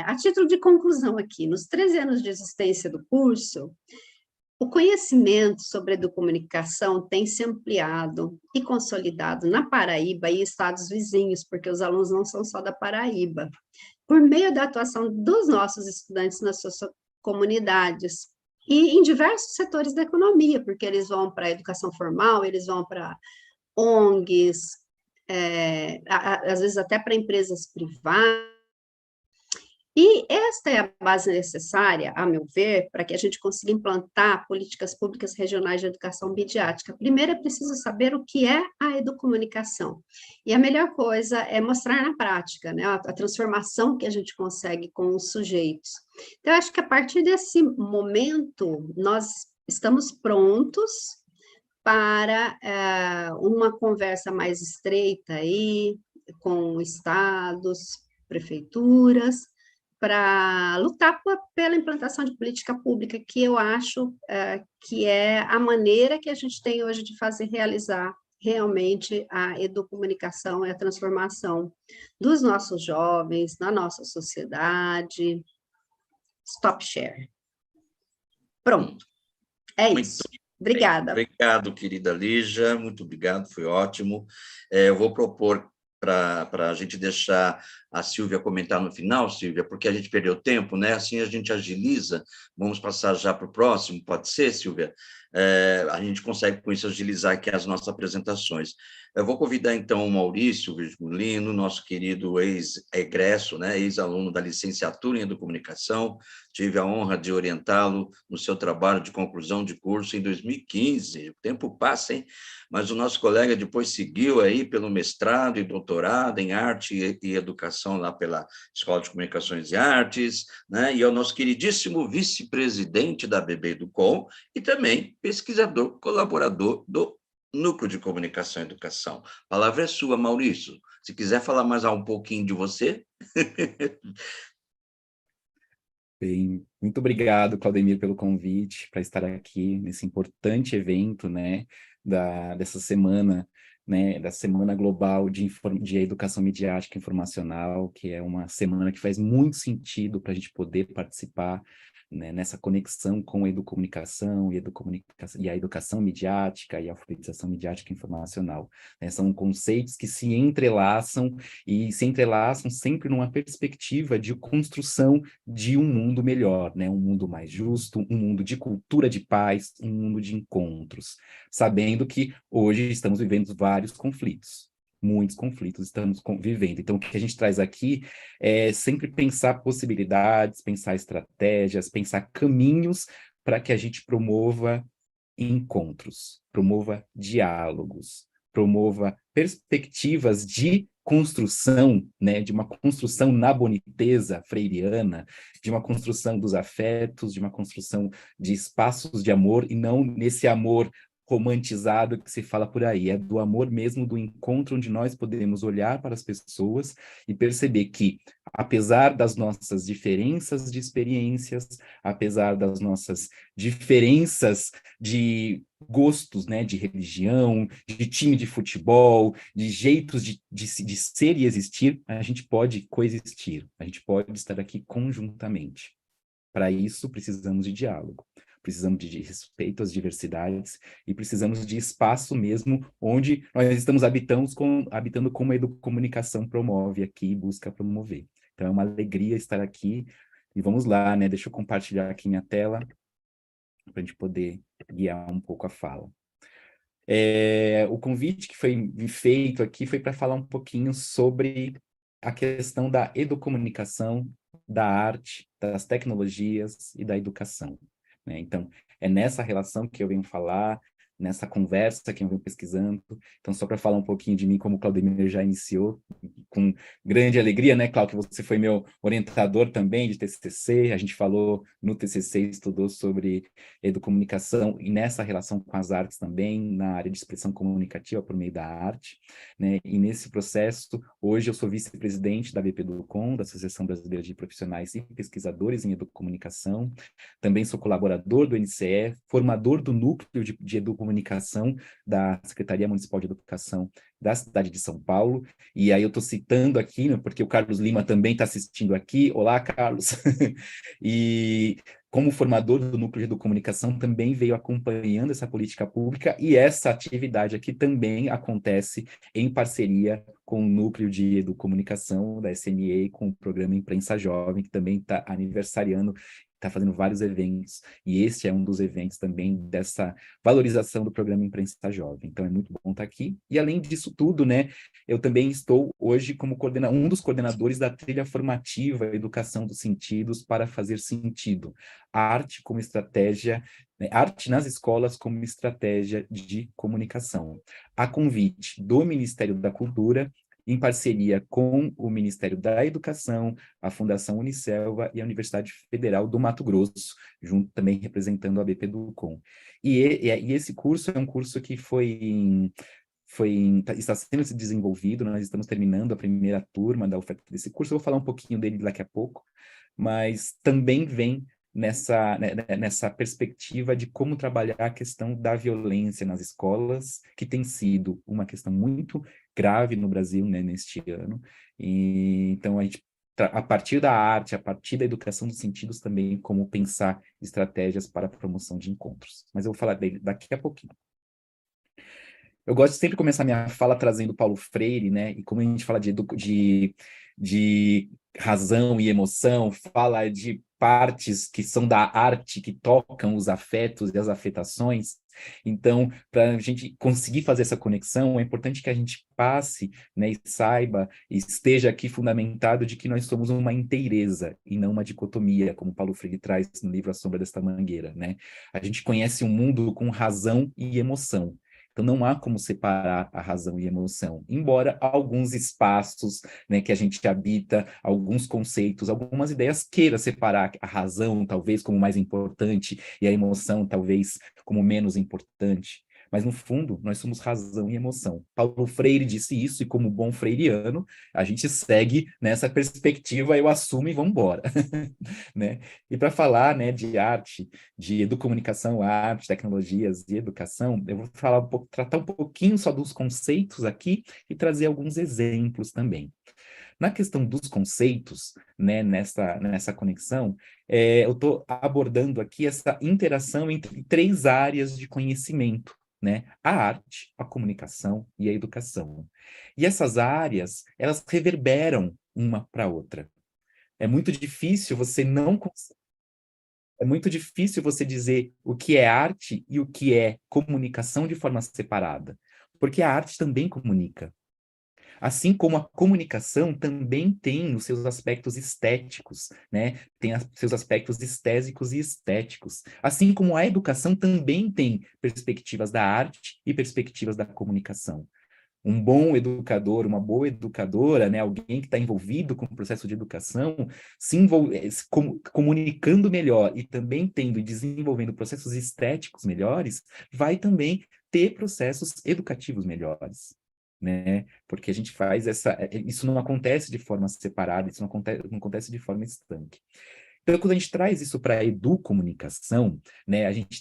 A título de conclusão aqui, nos 13 anos de existência do curso, o conhecimento sobre a educomunicação tem se ampliado e consolidado na Paraíba e estados vizinhos, porque os alunos não são só da Paraíba, por meio da atuação dos nossos estudantes nas suas comunidades e em diversos setores da economia, porque eles vão para a educação formal, eles vão para ONGs, às vezes até para empresas privadas. E esta é a base necessária, a meu ver, para que a gente consiga implantar políticas públicas regionais de educação midiática. Primeiro, é preciso saber o que é a educomunicação. E a melhor coisa é mostrar na prática, né, a transformação que a gente consegue com os sujeitos. Então, eu acho que a partir desse momento, nós estamos prontos para uma conversa mais estreita aí, com estados, prefeituras, para lutar pela implantação de política pública, que eu acho que é a maneira que a gente tem hoje de fazer realizar realmente a educomunicação e a transformação dos nossos jovens, na nossa sociedade. Stop share. Pronto. É isso. Obrigada. Obrigado, querida Lígia, muito obrigado, foi ótimo. Eu vou propor para a gente deixar a Silvia comentar no final, Silvia, porque a gente perdeu tempo, né? Assim a gente agiliza. Vamos passar já para o próximo, pode ser, Silvia? A gente consegue, com isso, agilizar aqui as nossas apresentações. Eu vou convidar, então, o Maurício Virgulino, nosso querido ex-egresso, né? Ex-aluno da licenciatura em Educomunicação. Tive a honra de orientá-lo no seu trabalho de conclusão de curso em 2015. O tempo passa, hein? Mas o nosso colega depois seguiu aí pelo mestrado e doutorado em arte e educação lá pela Escola de Comunicações e Artes, né? E é o nosso queridíssimo vice-presidente da BB Educom e também pesquisador, colaborador do Núcleo de Comunicação e Educação. A palavra é sua, Maurício. Se quiser falar mais um pouquinho de você. Bem, muito obrigado, Claudemir, pelo convite para estar aqui nesse importante evento, né, dessa semana, né, da Semana Global de Educação Midiática e Informacional, que é uma semana que faz muito sentido para a gente poder participar, né, nessa conexão com a educomunicação e a educação midiática e a alfabetização midiática e informacional, né? São conceitos que se entrelaçam sempre numa perspectiva de construção de um mundo melhor, né? Um mundo mais justo, um mundo de cultura de paz, um mundo de encontros, sabendo que hoje estamos vivendo vários conflitos. Muitos conflitos estamos vivendo. Então, o que a gente traz aqui é sempre pensar possibilidades, pensar estratégias, pensar caminhos para que a gente promova encontros, promova diálogos, promova perspectivas de construção, né, de uma construção na boniteza freiriana, de uma construção dos afetos, de uma construção de espaços de amor, e não nesse amor romantizado que se fala por aí, é do amor mesmo, do encontro onde nós podemos olhar para as pessoas e perceber que, apesar das nossas diferenças de experiências, apesar das nossas diferenças de gostos, né, de religião, de time de futebol, de jeitos de ser e existir, a gente pode coexistir, a gente pode estar aqui conjuntamente. Para isso, precisamos de diálogo. Precisamos de respeito às diversidades e precisamos de espaço mesmo onde nós estamos habitando como a educomunicação promove aqui e busca promover. Então é uma alegria estar aqui e vamos lá, né? Deixa eu compartilhar aqui minha tela para a gente poder guiar um pouco a fala. O convite que foi feito aqui foi para falar um pouquinho sobre a questão da educomunicação, da arte, das tecnologias e da educação, né? Então, é nessa relação que eu venho falar, nessa conversa que eu venho pesquisando. Então, só para falar um pouquinho de mim, como o Claudemir já iniciou, com grande alegria, né, Cláudio, que você foi meu orientador também de TCC, a gente falou no TCC, estudou sobre educomunicação e nessa relação com as artes também, na área de expressão comunicativa por meio da arte, né, e nesse processo, hoje eu sou vice-presidente da ABPEDUCOM, da Associação Brasileira de Profissionais e Pesquisadores em Educomunicação, também sou colaborador do NCE, formador do núcleo de educomunicação da Secretaria Municipal de Educação da cidade de São Paulo, e aí eu estou citando aqui, né, porque o Carlos Lima também está assistindo aqui. Olá, Carlos! E como formador do núcleo de educomunicação, também veio acompanhando essa política pública, e essa atividade aqui também acontece em parceria com o núcleo de educomunicação da SNE, com o programa Imprensa Jovem, que também está aniversariando, está fazendo vários eventos, e este é um dos eventos também dessa valorização do programa Imprensa Jovem. Então é muito bom estar aqui. E além disso tudo, né, eu também estou hoje como um dos coordenadores da trilha formativa Educação dos Sentidos para Fazer Sentido. Arte como estratégia, né, arte nas escolas como estratégia de comunicação. A convite do Ministério da Cultura, em parceria com o Ministério da Educação, a Fundação Unicelva e a Universidade Federal do Mato Grosso, junto também representando a ABPEDUCOM. E esse curso é um curso que está sendo desenvolvido, nós estamos terminando a primeira turma da oferta desse curso, eu vou falar um pouquinho dele daqui a pouco, mas também vem nessa perspectiva de como trabalhar a questão da violência nas escolas, que tem sido uma questão muito grave no Brasil, né, neste ano. E então a gente, a partir da arte, a partir da educação dos sentidos também, como pensar estratégias para a promoção de encontros. Mas eu vou falar dele daqui a pouquinho. Eu gosto de sempre começar minha fala trazendo Paulo Freire, né? E como a gente fala de razão e emoção, fala de partes que são da arte, que tocam os afetos e as afetações. Então, para a gente conseguir fazer essa conexão, é importante que a gente passe, né, e saiba, e esteja aqui fundamentado de que nós somos uma inteireza e não uma dicotomia, como Paulo Freire traz no livro A Sombra desta Mangueira, né? A gente conhece o mundo com razão e emoção. Então, não há como separar a razão e a emoção, embora alguns espaços, né, que a gente habita, alguns conceitos, algumas ideias queira separar a razão, talvez, como mais importante, e a emoção, talvez, como menos importante. mas no fundo nós somos razão e emoção. Paulo Freire disse isso, e como bom freiriano, a gente segue nessa perspectiva, eu assumo e vamos embora. Né? E para falar, né, de arte, de educomunicação, arte, tecnologias e educação, eu vou falar tratar um pouquinho só dos conceitos aqui e trazer alguns exemplos também. Na questão dos conceitos, né, nessa conexão, eu estou abordando aqui essa interação entre 3 áreas de conhecimento, né? A arte, a comunicação e a educação. E essas áreas, elas reverberam uma para a outra. É muito difícil você não... É muito difícil você dizer o que é arte e o que é comunicação de forma separada, porque a arte também comunica. Assim como a comunicação também tem os seus aspectos estéticos, né? Tem seus aspectos estésicos e estéticos. Assim como a educação também tem perspectivas da arte e perspectivas da comunicação. Um bom educador, uma boa educadora, né? Alguém que está envolvido com o processo de educação, comunicando melhor e também tendo e desenvolvendo processos estéticos melhores, vai também ter processos educativos melhores. Né? Porque a gente faz isso não acontece de forma separada, isso não acontece de forma estanque. Então, quando a gente traz isso para a educomunicação, né, a gente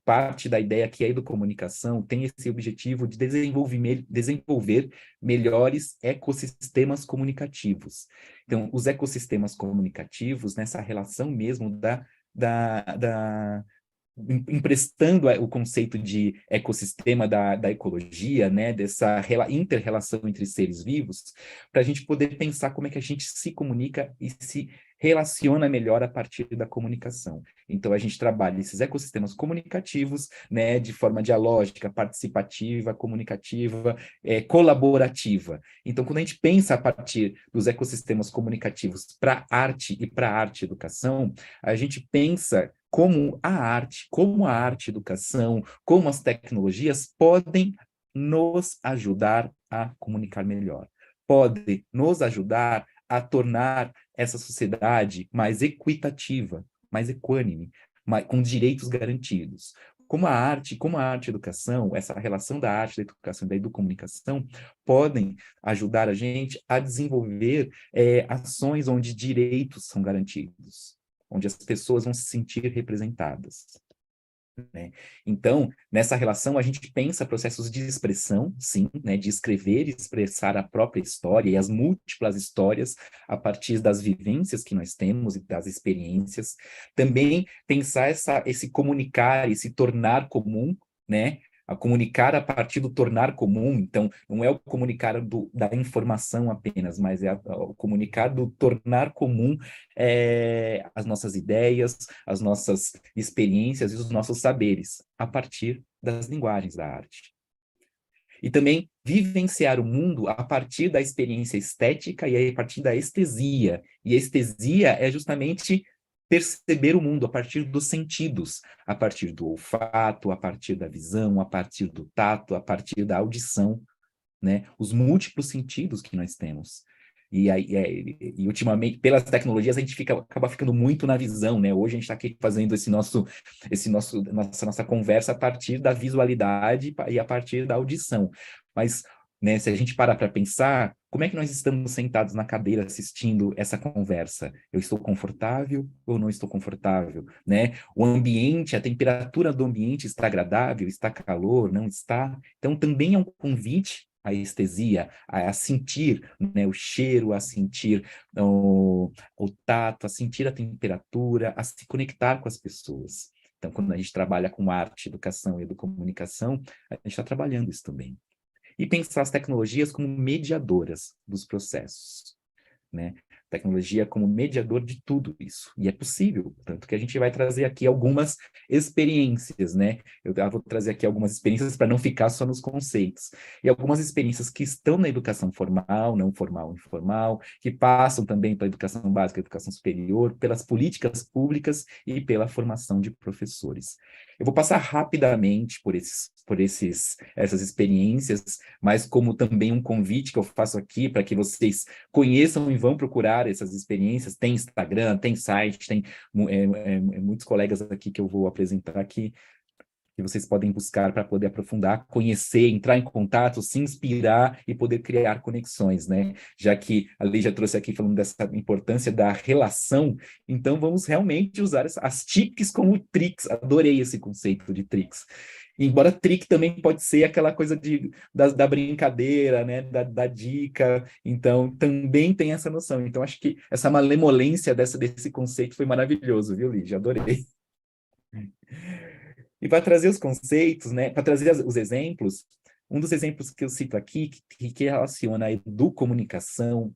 parte da ideia que a educomunicação tem esse objetivo de desenvolver melhores ecossistemas comunicativos. Então, os ecossistemas comunicativos, nessa relação mesmo emprestando o conceito de ecossistema da ecologia, né, dessa inter-relação entre seres vivos, para a gente poder pensar como é que a gente se comunica e se relaciona melhor a partir da comunicação. Então, a gente trabalha esses ecossistemas comunicativos, né, de forma dialógica, participativa, comunicativa, colaborativa. Então, quando a gente pensa a partir dos ecossistemas comunicativos para arte e para arte-educação, a gente pensa como a arte educação, como as tecnologias podem nos ajudar a comunicar melhor, podem nos ajudar a tornar essa sociedade mais equitativa, mais equânime, com direitos garantidos. Como a arte educação, essa relação da arte, da educação e da educomunicação podem ajudar a gente a desenvolver ações onde direitos são garantidos, onde as pessoas vão se sentir representadas. Né? Então, nessa relação, a gente pensa processos de expressão, sim, né, de escrever e expressar a própria história e as múltiplas histórias a partir das vivências que nós temos e das experiências. Também pensar esse comunicar e se tornar comum, né? A comunicar a partir do tornar comum, então não é o comunicar da informação apenas, mas é o comunicar do tornar comum as nossas ideias, as nossas experiências e os nossos saberes, a partir das linguagens da arte. E também vivenciar o mundo a partir da experiência estética e a partir da estesia. E a estesia é justamente perceber o mundo a partir dos sentidos, a partir do olfato, a partir da visão, a partir do tato, a partir da audição, né? Os múltiplos sentidos que nós temos. E ultimamente, pelas tecnologias, a gente acaba ficando muito na visão, né? Hoje a gente está aqui fazendo nossa conversa a partir da visualidade e a partir da audição. Mas, né, se a gente parar para pensar, como é que nós estamos sentados na cadeira assistindo essa conversa? Eu estou confortável ou não estou confortável? Né? O ambiente, a temperatura do ambiente está agradável? Está calor? Não está? Então, também é um convite à estesia, a sentir, né, o cheiro, a sentir o tato, a sentir a temperatura, a se conectar com as pessoas. Então, quando a gente trabalha com arte, educação e educomunicação, a gente está trabalhando isso também. E pensar as tecnologias como mediadoras dos processos, né? Tecnologia como mediador de tudo isso, e é possível, tanto que a gente vai trazer aqui algumas experiências, né? Eu vou trazer aqui algumas experiências para não ficar só nos conceitos, e algumas experiências que estão na educação formal, não formal, informal, que passam também pela educação básica, educação superior, pelas políticas públicas e pela formação de professores. Eu vou passar rapidamente por essas experiências, mas como também um convite que eu faço aqui para que vocês conheçam e vão procurar essas experiências. Tem Instagram, tem site, tem muitos colegas aqui que eu vou apresentar aqui. que vocês podem buscar para poder aprofundar, conhecer, entrar em contato, se inspirar e poder criar conexões, né? Já que a Lei já trouxe aqui falando dessa importância da relação, então vamos realmente usar as TICs como tricks. Adorei esse conceito de tricks. Embora trick também pode ser aquela coisa da brincadeira, né? Da dica, então também tem essa noção. Então acho que essa malemolência desse conceito foi maravilhoso, viu, Lígia? Adorei. E para trazer os conceitos, né, para trazer os exemplos, um dos exemplos que eu cito aqui, que relaciona a educomunicação,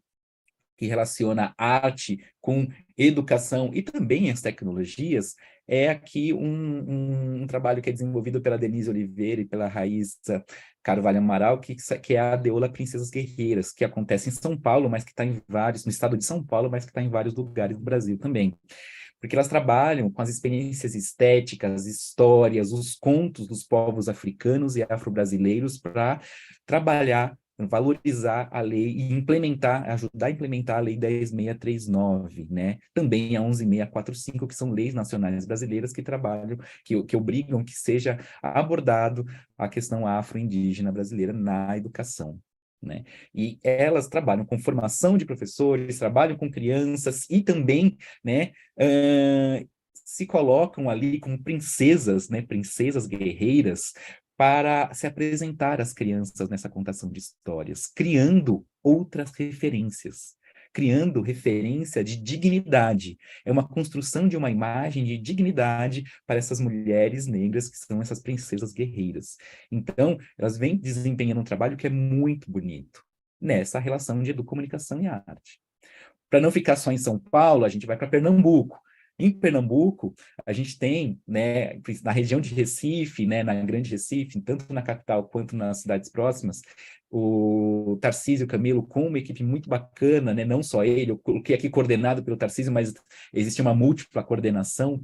que relaciona arte com educação e também as tecnologias, é aqui um trabalho que é desenvolvido pela Denise Oliveira e pela Raíssa Carvalho Amaral, que é a Adeola Princesas Guerreiras, que acontece em São Paulo, mas que está no estado de São Paulo, mas que está em vários lugares do Brasil também. Porque elas trabalham com as experiências estéticas, histórias, os contos dos povos africanos e afro-brasileiros para trabalhar, valorizar a lei e implementar, ajudar a implementar a Lei 10.639, né? Também a 11.645, que são leis nacionais brasileiras que trabalham, que obrigam que seja abordado a questão afro-indígena brasileira na educação. Né? E elas trabalham com formação de professores, trabalham com crianças e também, né, se colocam ali como princesas, né, princesas guerreiras, para se apresentar às crianças nessa contação de histórias, criando outras referências, criando referência de dignidade. É uma construção de uma imagem de dignidade para essas mulheres negras que são essas princesas guerreiras. Então, elas vêm desempenhando um trabalho que é muito bonito nessa relação de educomunicação e arte. Para não ficar só em São Paulo, a gente vai para Pernambuco. Em Pernambuco, a gente tem, né, na região de Recife, né, na Grande Recife, tanto na capital quanto nas cidades próximas, o Tarcísio Camilo com uma equipe muito bacana, né, não só ele, eu coloquei aqui coordenado pelo Tarcísio, mas existe uma múltipla coordenação,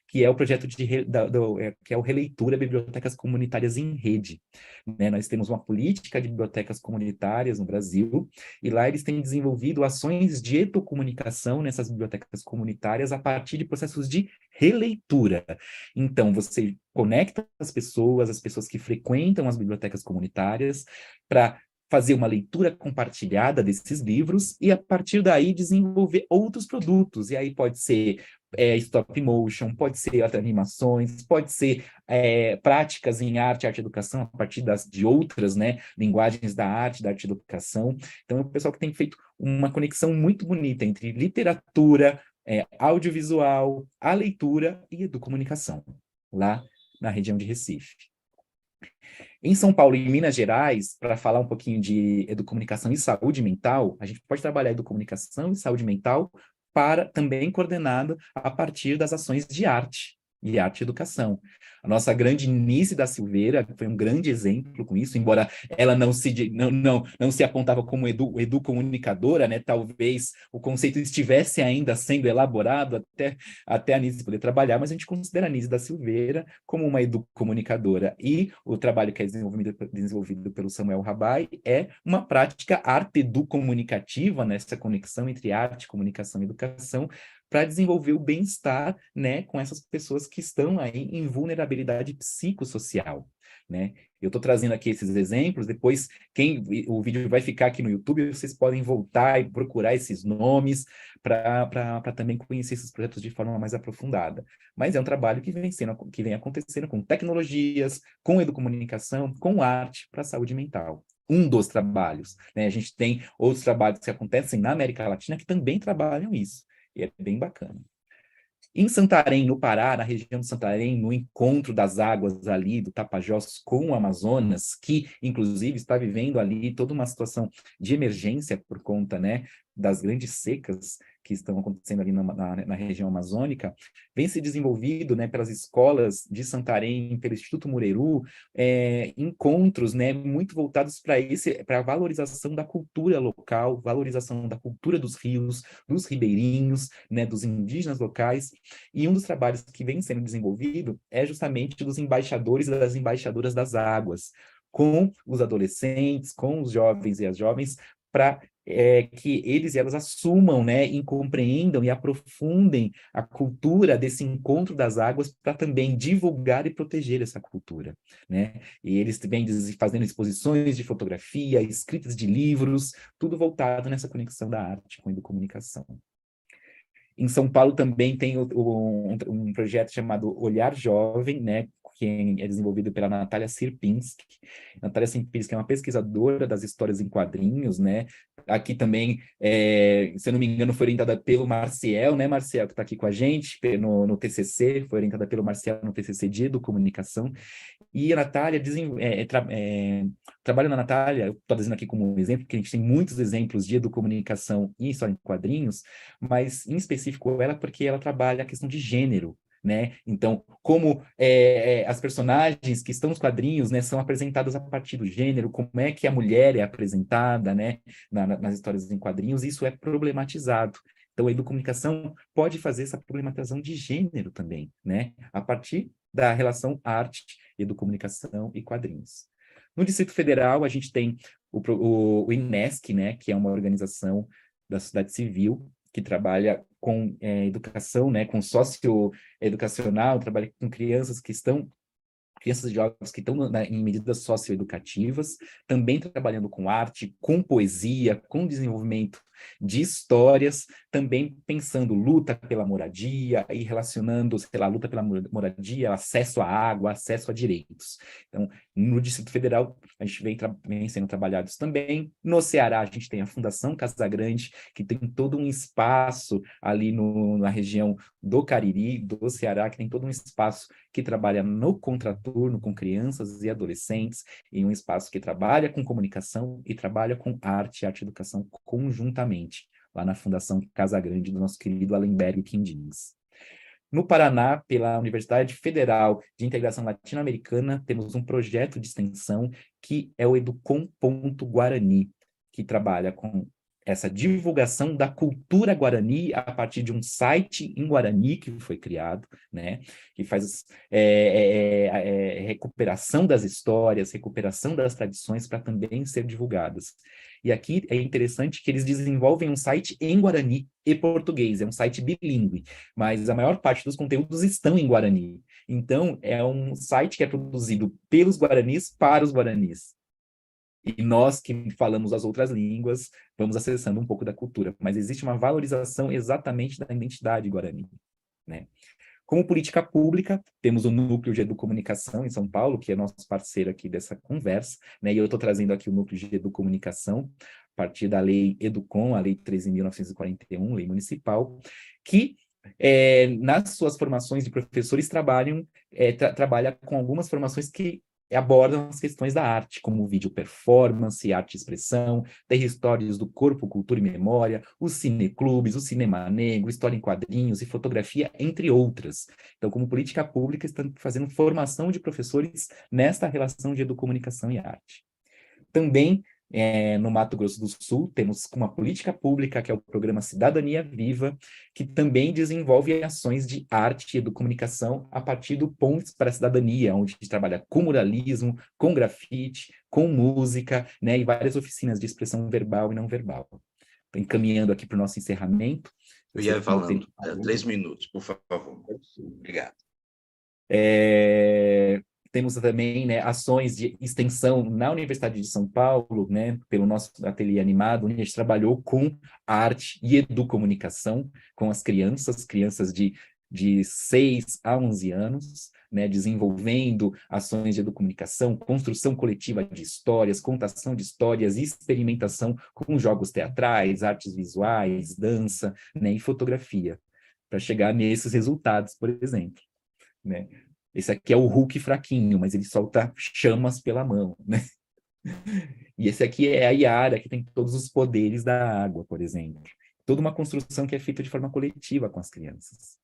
que é o projeto que é o Releitura Bibliotecas Comunitárias em Rede. Né? Nós temos uma política de bibliotecas comunitárias no Brasil, e lá eles têm desenvolvido ações de educomunicação nessas bibliotecas comunitárias a partir de processos de releitura. Então, você conecta as pessoas que frequentam as bibliotecas comunitárias, para fazer uma leitura compartilhada desses livros e, a partir daí, desenvolver outros produtos. E aí pode ser stop motion, pode ser animações, pode ser práticas em arte e educação a partir de outras, né, linguagens da arte e educação. Então, é o pessoal que tem feito uma conexão muito bonita entre literatura, audiovisual, a leitura e educomunicação, lá na região de Recife. Em São Paulo e em Minas Gerais, para falar um pouquinho de educomunicação e saúde mental, a gente pode trabalhar educomunicação e saúde mental também coordenado a partir das ações de arte e arte e educação. A nossa grande Nice da Silveira foi um grande exemplo com isso, embora ela não se apontava como educomunicadora, né? Talvez o conceito estivesse ainda sendo elaborado até a Nice poder trabalhar, mas a gente considera a Nice da Silveira como uma educomunicadora. E o trabalho que é desenvolvido pelo Samuel Rabai é uma prática arte-educomunicativa, nessa conexão entre arte, comunicação e educação, para desenvolver o bem-estar, né, com essas pessoas que estão aí em vulnerabilidade psicossocial, né? Eu estou trazendo aqui esses exemplos, depois o vídeo vai ficar aqui no YouTube, vocês podem voltar e procurar esses nomes para também conhecer esses projetos de forma mais aprofundada. Mas é um trabalho que vem acontecendo com tecnologias, com educomunicação, com arte para a saúde mental. Um dos trabalhos, né? A gente tem outros trabalhos que acontecem na América Latina que também trabalham isso. E é bem bacana. Em Santarém, no Pará, na região de Santarém, no encontro das águas ali do Tapajós com o Amazonas, que inclusive está vivendo ali toda uma situação de emergência por conta, né, das grandes secas que estão acontecendo ali na região amazônica, vem se desenvolvido, né, pelas escolas de Santarém, pelo Instituto Mureru, encontros, né, muito voltados para a valorização da cultura local, valorização da cultura dos rios, dos ribeirinhos, né, dos indígenas locais, e um dos trabalhos que vem sendo desenvolvido é justamente dos embaixadores e das embaixadoras das águas, com os adolescentes, com os jovens e as jovens, para que eles e elas assumam, né, e compreendam e aprofundem a cultura desse encontro das águas para também divulgar e proteger essa cultura, né? E eles também fazendo exposições de fotografia, escritas de livros, tudo voltado nessa conexão da arte com a educomunicação. Em São Paulo também tem um projeto chamado Olhar Jovem, né, que é desenvolvido pela Natália Sierpinski. Natália Sierpinski é uma pesquisadora das histórias em quadrinhos, né? Aqui também, se eu não me engano, foi orientada pelo Marciel, né, Marciel, que está aqui com a gente, no TCC, foi orientada pelo Marciel no TCC de Educomunicação. E a Natália trabalha na Natália, eu estou dizendo aqui como um exemplo, porque a gente tem muitos exemplos de educomunicação e história em quadrinhos, mas em específico ela, porque ela trabalha a questão de gênero, né? Então, como as personagens que estão nos quadrinhos, né, são apresentadas a partir do gênero, como é que a mulher é apresentada, né, nas histórias em quadrinhos, isso é problematizado. Então, a educomunicação pode fazer essa problematização de gênero também, né, a partir da relação arte, educomunicação e quadrinhos. No Distrito Federal, a gente tem o INESC, né, que é uma organização da sociedade civil que trabalha com educação, né, com socioeducacional, trabalha com crianças e jovens que estão em medidas socioeducativas, também trabalhando com arte, com poesia, com desenvolvimento de histórias, também pensando luta pela moradia e relacionando, sei lá, luta pela moradia, acesso à água, acesso a direitos. Então, no Distrito Federal, a gente vem sendo trabalhados também. No Ceará, a gente tem a Fundação Casagrande, que tem todo um espaço ali na região do Cariri, do Ceará, que tem todo um espaço que trabalha no contraturno com crianças e adolescentes, em um espaço que trabalha com comunicação e trabalha com arte e educação conjuntamente, lá na Fundação Casagrande, do nosso querido Alenberg Quindins. No Paraná, pela Universidade Federal de Integração Latino-Americana, temos um projeto de extensão que é o Educom.Guarani, que trabalha com essa divulgação da cultura guarani a partir de um site em Guarani que foi criado, né, que faz recuperação das histórias, recuperação das tradições para também ser divulgadas. E aqui é interessante que eles desenvolvem um site em Guarani e português, é um site bilíngue, mas a maior parte dos conteúdos estão em Guarani. Então, é um site que é produzido pelos guaranis para os guaranis. E nós que falamos as outras línguas, vamos acessando um pouco da cultura, mas existe uma valorização exatamente da identidade guarani, né? Como política pública, temos o Núcleo de Educomunicação em São Paulo, que é nosso parceiro aqui dessa conversa, né? E eu estou trazendo aqui o Núcleo de Educomunicação, a partir da Lei Educom, a Lei 13.941, lei municipal, que nas suas formações de professores trabalha com algumas formações que abordam as questões da arte, como vídeo performance, arte e expressão, territórios do corpo, cultura e memória, os cineclubes, o cinema negro, história em quadrinhos e fotografia, entre outras. Então, como política pública, estão fazendo formação de professores nesta relação de educomunicação e arte. Também, no Mato Grosso do Sul, temos uma política pública, que é o programa Cidadania Viva, que também desenvolve ações de arte e educomunicação a partir do Pontes para a Cidadania, onde a gente trabalha com muralismo, com grafite, com música, né, e várias oficinas de expressão verbal e não verbal. Estou encaminhando aqui para o nosso encerramento. Eu ia falando, 3 minutos, por favor. Obrigado. Temos também, né, ações de extensão na Universidade de São Paulo, né, pelo nosso ateliê animado, onde a gente trabalhou com arte e educomunicação com as crianças de 6 a 11 anos, né, desenvolvendo ações de educomunicação, construção coletiva de histórias, contação de histórias, experimentação com jogos teatrais, artes visuais, dança, né, e fotografia, para chegar nesses resultados, por exemplo, né? Esse aqui é o Hulk fraquinho, mas ele solta chamas pela mão, né? E esse aqui é a Yara, que tem todos os poderes da água, por exemplo. Toda uma construção que é feita de forma coletiva com as crianças.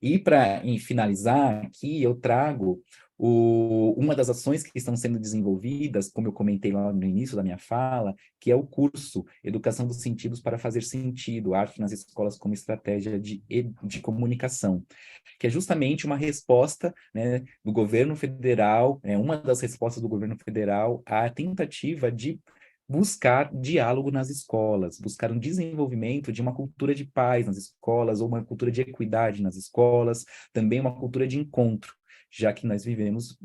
E para finalizar aqui, eu trago uma das ações que estão sendo desenvolvidas, como eu comentei lá no início da minha fala, que é o curso Educação dos Sentidos para Fazer Sentido, Arte nas Escolas como Estratégia de Comunicação, que é justamente uma resposta, né, do governo federal, uma das respostas do governo federal à tentativa de buscar diálogo nas escolas, buscar um desenvolvimento de uma cultura de paz nas escolas, ou uma cultura de equidade nas escolas, também uma cultura de encontro, já que nós vivemos,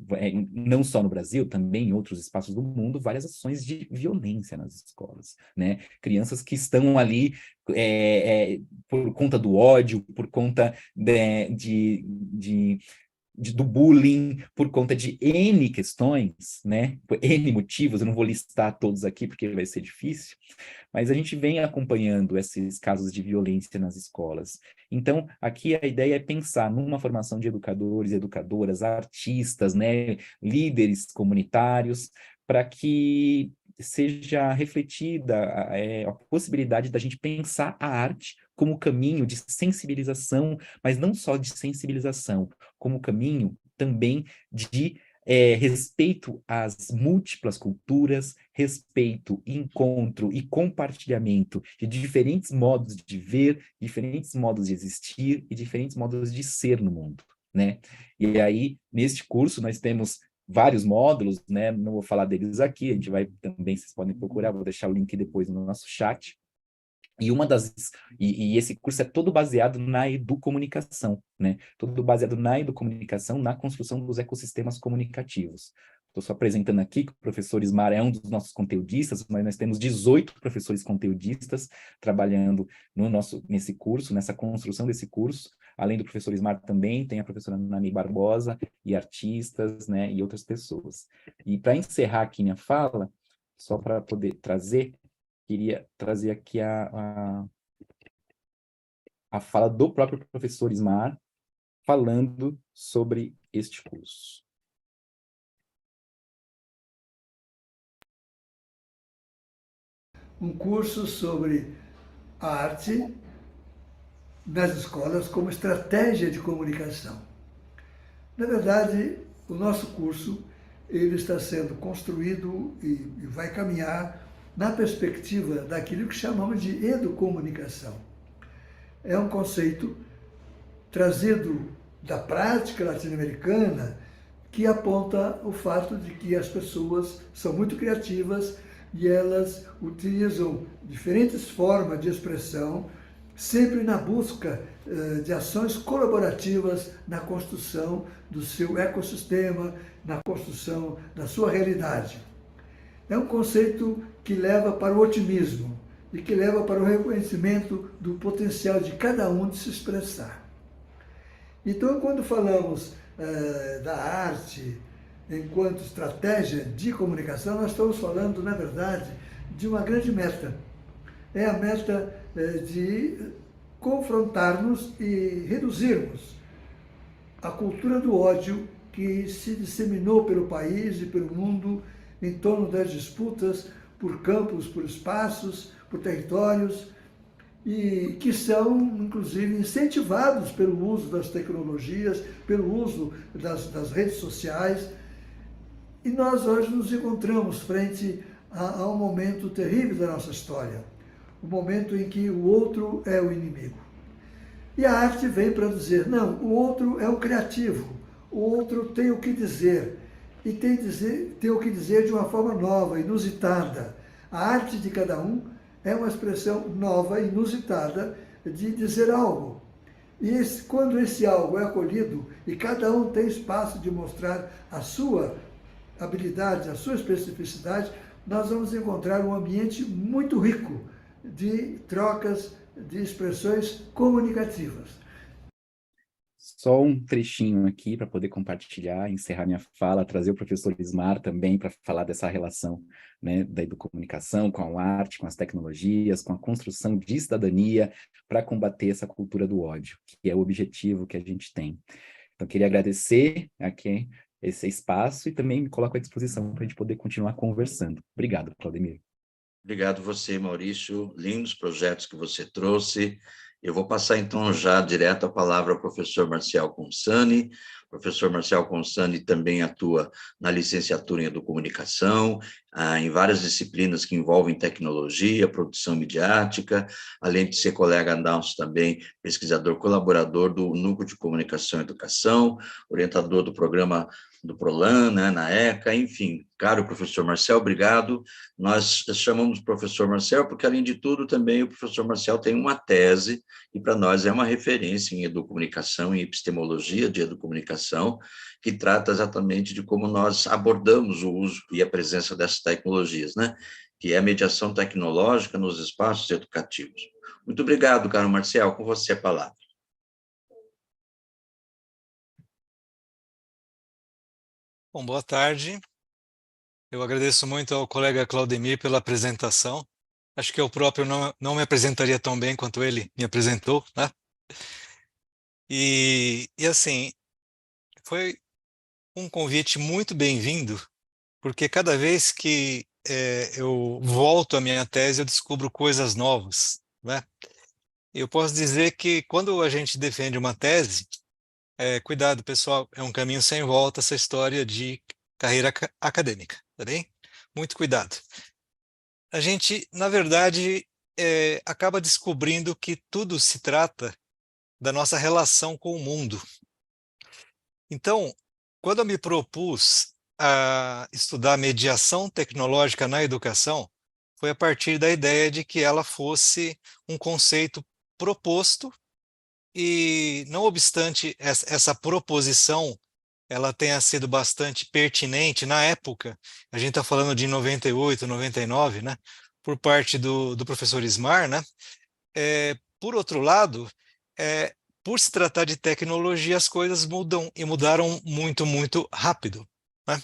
não só no Brasil, também em outros espaços do mundo, várias ações de violência nas escolas, né? Crianças que estão ali por conta do ódio, por conta do bullying, por conta de N questões, né? Por N motivos, eu não vou listar todos aqui porque vai ser difícil, mas a gente vem acompanhando esses casos de violência nas escolas. Então, aqui a ideia é pensar numa formação de educadores, educadoras, artistas, né? Líderes comunitários, para que seja refletida a possibilidade da gente pensar a arte como caminho de sensibilização, mas não só de sensibilização, como caminho também de respeito às múltiplas culturas, respeito, encontro e compartilhamento de diferentes modos de ver, diferentes modos de existir e diferentes modos de ser no mundo, né? E aí, neste curso, nós temos vários módulos, né? Não vou falar deles aqui, a gente vai também, vocês podem procurar, vou deixar o link depois no nosso chat. E esse curso é todo baseado na educomunicação, né? Todo baseado na educomunicação, na construção dos ecossistemas comunicativos. Estou só apresentando aqui que o professor Ismar é um dos nossos conteudistas, mas nós temos 18 professores conteudistas trabalhando nesse curso, nessa construção desse curso. Além do professor Ismar também tem a professora Nani Barbosa e artistas, né, e outras pessoas. E para encerrar aqui minha fala, só para poder queria trazer aqui a fala do próprio professor Ismar, falando sobre este curso. Um curso sobre a arte nas escolas como estratégia de comunicação. Na verdade, o nosso curso ele está sendo construído e vai caminhar na perspectiva daquilo que chamamos de educomunicação. É um conceito trazido da prática latino-americana que aponta o fato de que as pessoas são muito criativas e elas utilizam diferentes formas de expressão, sempre na busca de ações colaborativas na construção do seu ecossistema, na construção da sua realidade. É um conceito que leva para o otimismo e que leva para o reconhecimento do potencial de cada um de se expressar. Então, quando falamos da arte enquanto estratégia de comunicação, nós estamos falando, na verdade, de uma grande meta. É a meta de confrontarmos e reduzirmos a cultura do ódio que se disseminou pelo país e pelo mundo em torno das disputas por campos, por espaços, por territórios, e que são, inclusive, incentivados pelo uso das tecnologias, pelo uso das redes sociais. E nós hoje nos encontramos frente a um momento terrível da nossa história, o momento em que o outro é o inimigo. E a arte vem para dizer, não, o outro é o criativo, o outro tem o que dizer, e tem o que dizer de uma forma nova, inusitada. A arte de cada um é uma expressão nova, inusitada, de dizer algo. E quando esse algo é acolhido, e cada um tem espaço de mostrar a sua habilidade, a sua especificidade, nós vamos encontrar um ambiente muito rico de trocas, de expressões comunicativas. Só um trechinho aqui para poder compartilhar, encerrar minha fala, trazer o professor Ismar também para falar dessa relação, né, da educomunicação com a arte, com as tecnologias, com a construção de cidadania para combater essa cultura do ódio, que é o objetivo que a gente tem. Então, queria agradecer aqui esse espaço e também me coloco à disposição para a gente poder continuar conversando. Obrigado, Claudemir. Obrigado você, Maurício. Lindos projetos que você trouxe. Eu vou passar, então, já direto a palavra ao professor Marcial Consani. O O professor Marcel Consani também atua na licenciatura em Educomunicação, em várias disciplinas que envolvem tecnologia, produção midiática, além de ser colega nosso também, pesquisador colaborador do Núcleo de Comunicação e Educação, orientador do programa do PROLAN, né, na ECA, enfim. Caro professor Marcel, obrigado. Nós chamamos o professor Marcel porque, além de tudo, também o professor Marcel tem uma tese, e para nós é uma referência em educomunicação, em epistemologia de educomunicação, que trata exatamente de como nós abordamos o uso e a presença dessas tecnologias, né? Que é a mediação tecnológica nos espaços educativos. Muito obrigado, caro Marcel, com você a palavra. Bom, boa tarde. Eu agradeço muito ao colega Claudemir pela apresentação. Acho que eu próprio não me apresentaria tão bem quanto ele me apresentou, né? E assim, foi um convite muito bem-vindo, porque cada vez que eu volto à minha tese, eu descubro coisas novas, né? Eu posso dizer que quando a gente defende uma tese, cuidado, pessoal, é um caminho sem volta essa história de carreira acadêmica, tá bem? Muito cuidado. A gente, na verdade, acaba descobrindo que tudo se trata da nossa relação com o mundo. Então, quando eu me propus a estudar mediação tecnológica na educação, foi a partir da ideia de que ela fosse um conceito proposto e, não obstante essa proposição, ela tenha sido bastante pertinente na época, a gente está falando de 98, 99, né, por parte do professor Ismar, né, por outro lado, por se tratar de tecnologia, as coisas mudam e mudaram muito, muito rápido, né?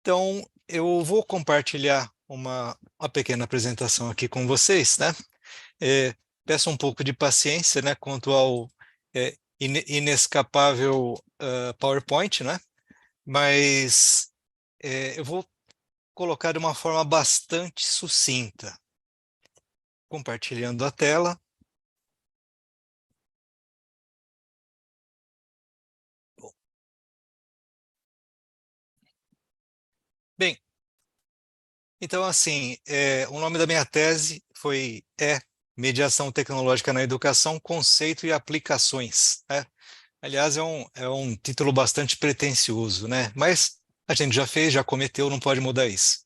Então, eu vou compartilhar uma pequena apresentação aqui com vocês, né? Peço um pouco de paciência, né, quanto ao inescapável PowerPoint, né? Mas eu vou colocar de uma forma bastante sucinta. Compartilhando a tela. Bem, então assim, o nome da minha tese é Mediação Tecnológica na Educação, Conceito e Aplicações, né? Aliás, é um título bastante pretensioso, né? Mas a gente já fez, já cometeu, não pode mudar isso.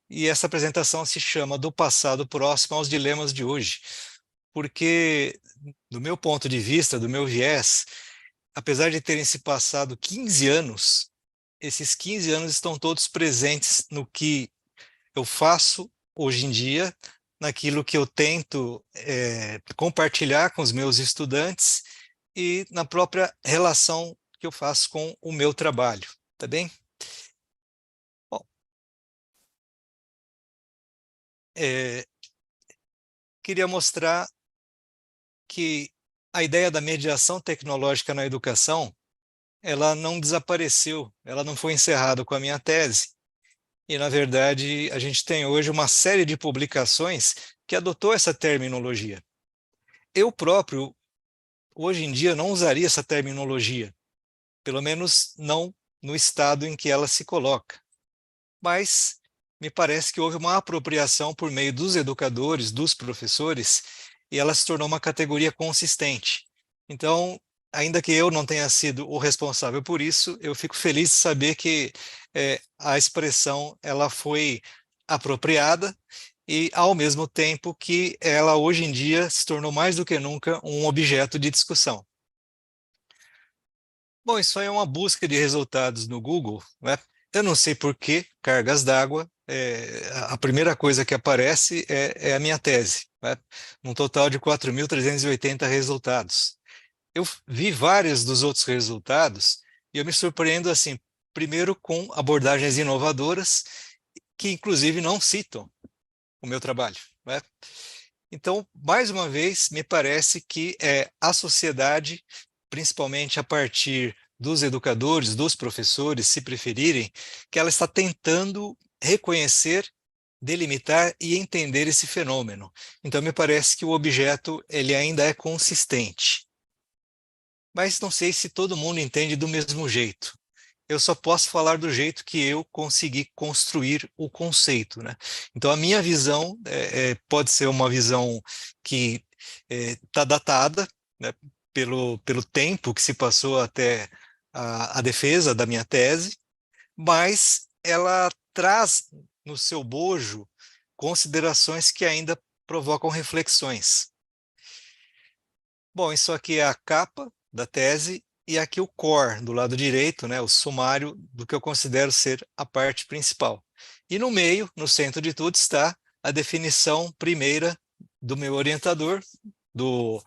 E essa apresentação se chama Do Passado Próximo aos Dilemas de Hoje, porque, do meu ponto de vista, do meu viés, apesar de terem se passado 15 anos, esses 15 anos estão todos presentes no que eu faço hoje em dia, naquilo que eu tento compartilhar com os meus estudantes e na própria relação que eu faço com o meu trabalho, tá bem? Bom, queria mostrar que a ideia da mediação tecnológica na educação, ela não desapareceu, ela não foi encerrada com a minha tese. E, na verdade, a gente tem hoje uma série de publicações que adotou essa terminologia. Eu próprio, hoje em dia, não usaria essa terminologia, pelo menos não no estado em que ela se coloca. Mas me parece que houve uma apropriação por meio dos educadores, dos professores, e ela se tornou uma categoria consistente. Então, ainda que eu não tenha sido o responsável por isso, eu fico feliz de saber que a expressão ela foi apropriada e, ao mesmo tempo, que ela hoje em dia se tornou mais do que nunca um objeto de discussão. Bom, isso aí é uma busca de resultados no Google, né? Eu não sei por que cargas d'água, a primeira coisa que aparece é a minha tese, né? Um total de 4.380 resultados. Eu vi vários dos outros resultados e eu me surpreendo, assim, primeiro com abordagens inovadoras que, inclusive, não citam o meu trabalho, né? Então, mais uma vez, me parece que a sociedade, principalmente a partir dos educadores, dos professores, se preferirem, que ela está tentando reconhecer, delimitar e entender esse fenômeno. Então, me parece que o objeto ele ainda é consistente. mas não sei se todo mundo entende do mesmo jeito. Eu só posso falar do jeito que eu consegui construir o conceito, né? Então, a minha visão pode ser uma visão que está datada, né, pelo tempo que se passou até a defesa da minha tese, mas ela traz no seu bojo considerações que ainda provocam reflexões. Bom, isso aqui é a capa da tese e aqui o core, do lado direito, né, o sumário do que eu considero ser a parte principal. E no meio, no centro de tudo, está a definição primeira do meu orientador, do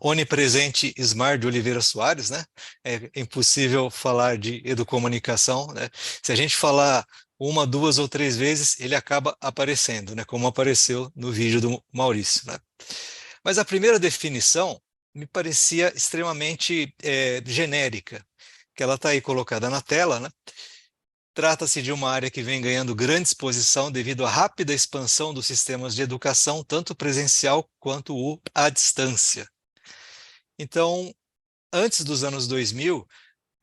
onipresente Ismar de Oliveira Soares, né? É impossível falar de educomunicação, né? Se a gente falar uma, duas ou três vezes, ele acaba aparecendo, né? Como apareceu no vídeo do Maurício, né? Mas a primeira definição me parecia extremamente genérica, que ela está aí colocada na tela, né? Trata-se de uma área que vem ganhando grande exposição devido à rápida expansão dos sistemas de educação, tanto presencial quanto o à distância. Então, antes dos anos 2000,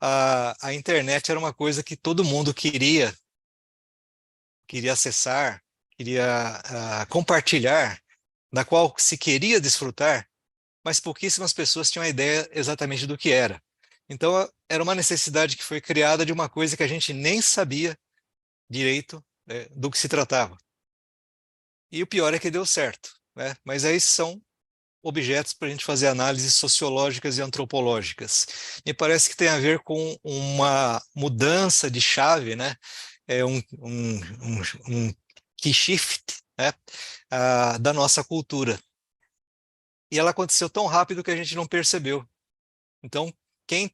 a internet era uma coisa que todo mundo queria acessar, queria compartilhar, da qual se queria desfrutar, mas pouquíssimas pessoas tinham a ideia exatamente do que era. Então, era uma necessidade que foi criada de uma coisa que a gente nem sabia direito do que se tratava. E o pior é que deu certo, né? Mas aí são objetos para a gente fazer análises sociológicas e antropológicas. Me parece que tem a ver com uma mudança de chave, né? Um key shift, né? Da nossa cultura. E ela aconteceu tão rápido que a gente não percebeu. Então, quem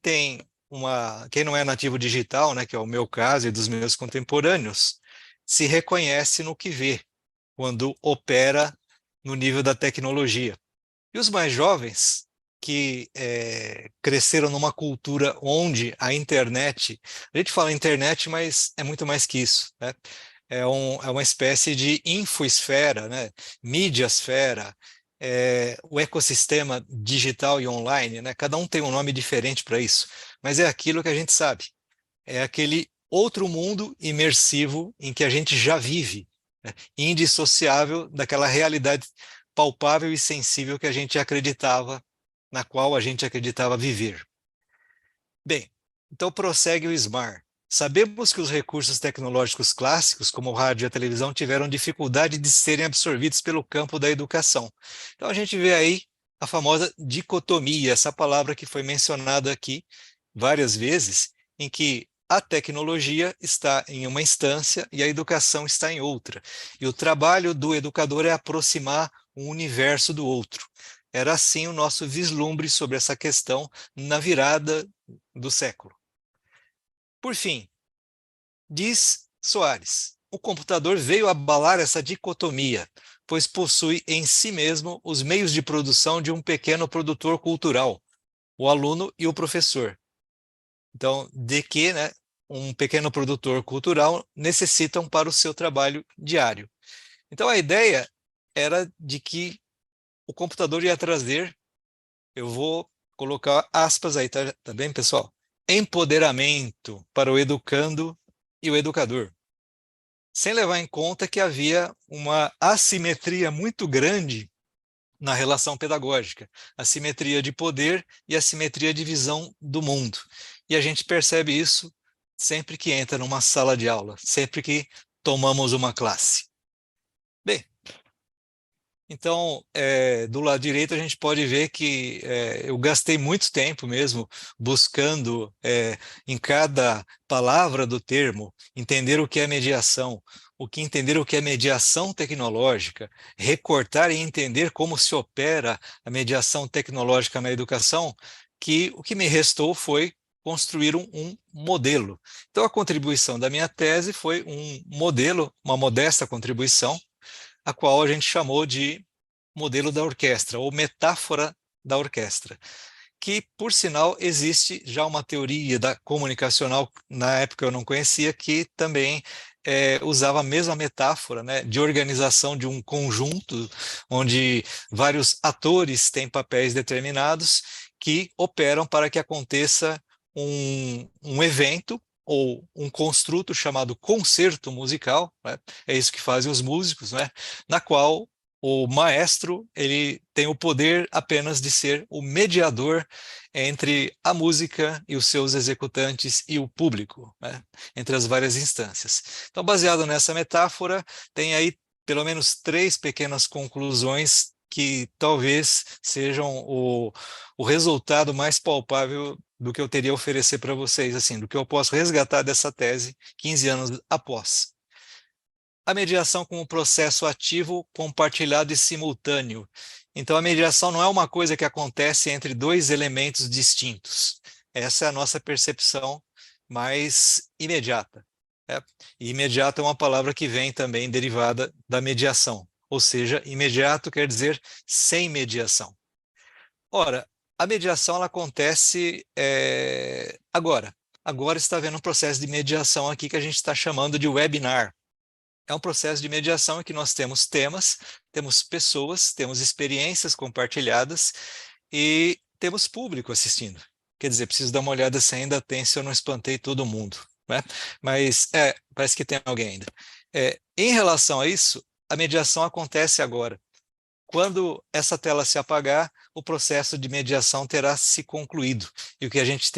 não é nativo digital, né, que é o meu caso e dos meus contemporâneos, se reconhece no que vê, quando opera no nível da tecnologia. E os mais jovens, que cresceram numa cultura onde a internet, a gente fala internet, mas é muito mais que isso, né? É uma espécie de infoesfera, né? Mídiasfera, o ecossistema digital e online, né? Cada um tem um nome diferente para isso, mas é aquilo que a gente sabe. É aquele outro mundo imersivo em que a gente já vive, né? Indissociável daquela realidade palpável e sensível que a gente acreditava, na qual a gente acreditava viver. Bem, então prossegue o Ismar. Sabemos que os recursos tecnológicos clássicos, como o rádio e a televisão, tiveram dificuldade de serem absorvidos pelo campo da educação. Então a gente vê aí a famosa dicotomia, essa palavra que foi mencionada aqui várias vezes, em que a tecnologia está em uma instância e a educação está em outra. E o trabalho do educador é aproximar um universo do outro. Era assim o nosso vislumbre sobre essa questão na virada do século. Por fim, diz Soares, o computador veio abalar essa dicotomia, pois possui em si mesmo os meios de produção de um pequeno produtor cultural, o aluno e o professor. Então, de que, né, um pequeno produtor cultural necessitam para o seu trabalho diário. Então, a ideia era de que o computador ia trazer, eu vou colocar aspas aí, tá bem, pessoal? Empoderamento para o educando e o educador, sem levar em conta que havia uma assimetria muito grande na relação pedagógica, assimetria de poder e assimetria de visão do mundo. E a gente percebe isso sempre que entra numa sala de aula, sempre que tomamos uma classe. Bem, então, do lado direito a gente pode ver que eu gastei muito tempo mesmo buscando em cada palavra do termo entender o que é mediação, entender o que é mediação tecnológica, recortar e entender como se opera a mediação tecnológica na educação, que o que me restou foi construir um modelo. Então, a contribuição da minha tese foi um modelo, uma modesta contribuição, a qual a gente chamou de modelo da orquestra, ou metáfora da orquestra, que, por sinal, existe já uma teoria comunicacional, na época eu não conhecia, que também usava a mesma metáfora, né, de organização de um conjunto, onde vários atores têm papéis determinados, que operam para que aconteça um evento ou um construto chamado concerto musical, né? É isso que fazem os músicos, né? Na qual o maestro ele tem o poder apenas de ser o mediador entre a música e os seus executantes e o público, né? Entre as várias instâncias. Então, baseado nessa metáfora, tem aí pelo menos 3 pequenas conclusões que talvez sejam o resultado mais palpável do que eu teria a oferecer para vocês, assim, do que eu posso resgatar dessa tese 15 anos após. A mediação como processo ativo, compartilhado e simultâneo. Então, a mediação não é uma coisa que acontece entre 2 elementos distintos. Essa é a nossa percepção mais imediata. Né? E imediato é uma palavra que vem também derivada da mediação. Ou seja, imediato quer dizer sem mediação. Ora, a mediação ela acontece agora. Agora está havendo um processo de mediação aqui que a gente está chamando de webinar. É um processo de mediação em que nós temos temas, temos pessoas, temos experiências compartilhadas e temos público assistindo. Quer dizer, preciso dar uma olhada se ainda tem, se eu não espantei todo mundo, né? Mas parece que tem alguém ainda. Em relação a isso, a mediação acontece agora. Quando essa tela se apagar, o processo de mediação terá se concluído. E o que a gente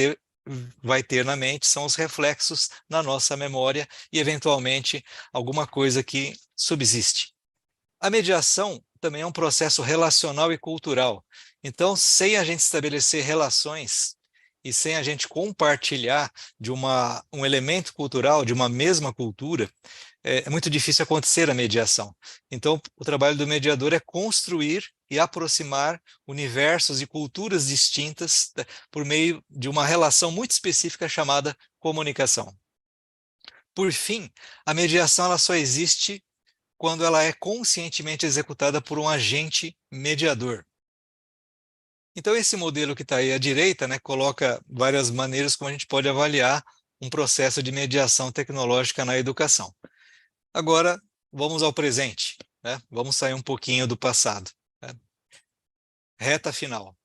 vai ter na mente são os reflexos na nossa memória e, eventualmente, alguma coisa que subsiste. A mediação também é um processo relacional e cultural. Então, sem a gente estabelecer relações e sem a gente compartilhar de um elemento cultural, de uma mesma cultura, é muito difícil acontecer a mediação. Então, o trabalho do mediador é construir e aproximar universos e culturas distintas por meio de uma relação muito específica chamada comunicação. Por fim, a mediação ela só existe quando ela é conscientemente executada por um agente mediador. Então, esse modelo que está aí à direita, né, coloca várias maneiras como a gente pode avaliar um processo de mediação tecnológica na educação. Agora, vamos ao presente, né? Vamos sair um pouquinho do passado. Né? Reta final.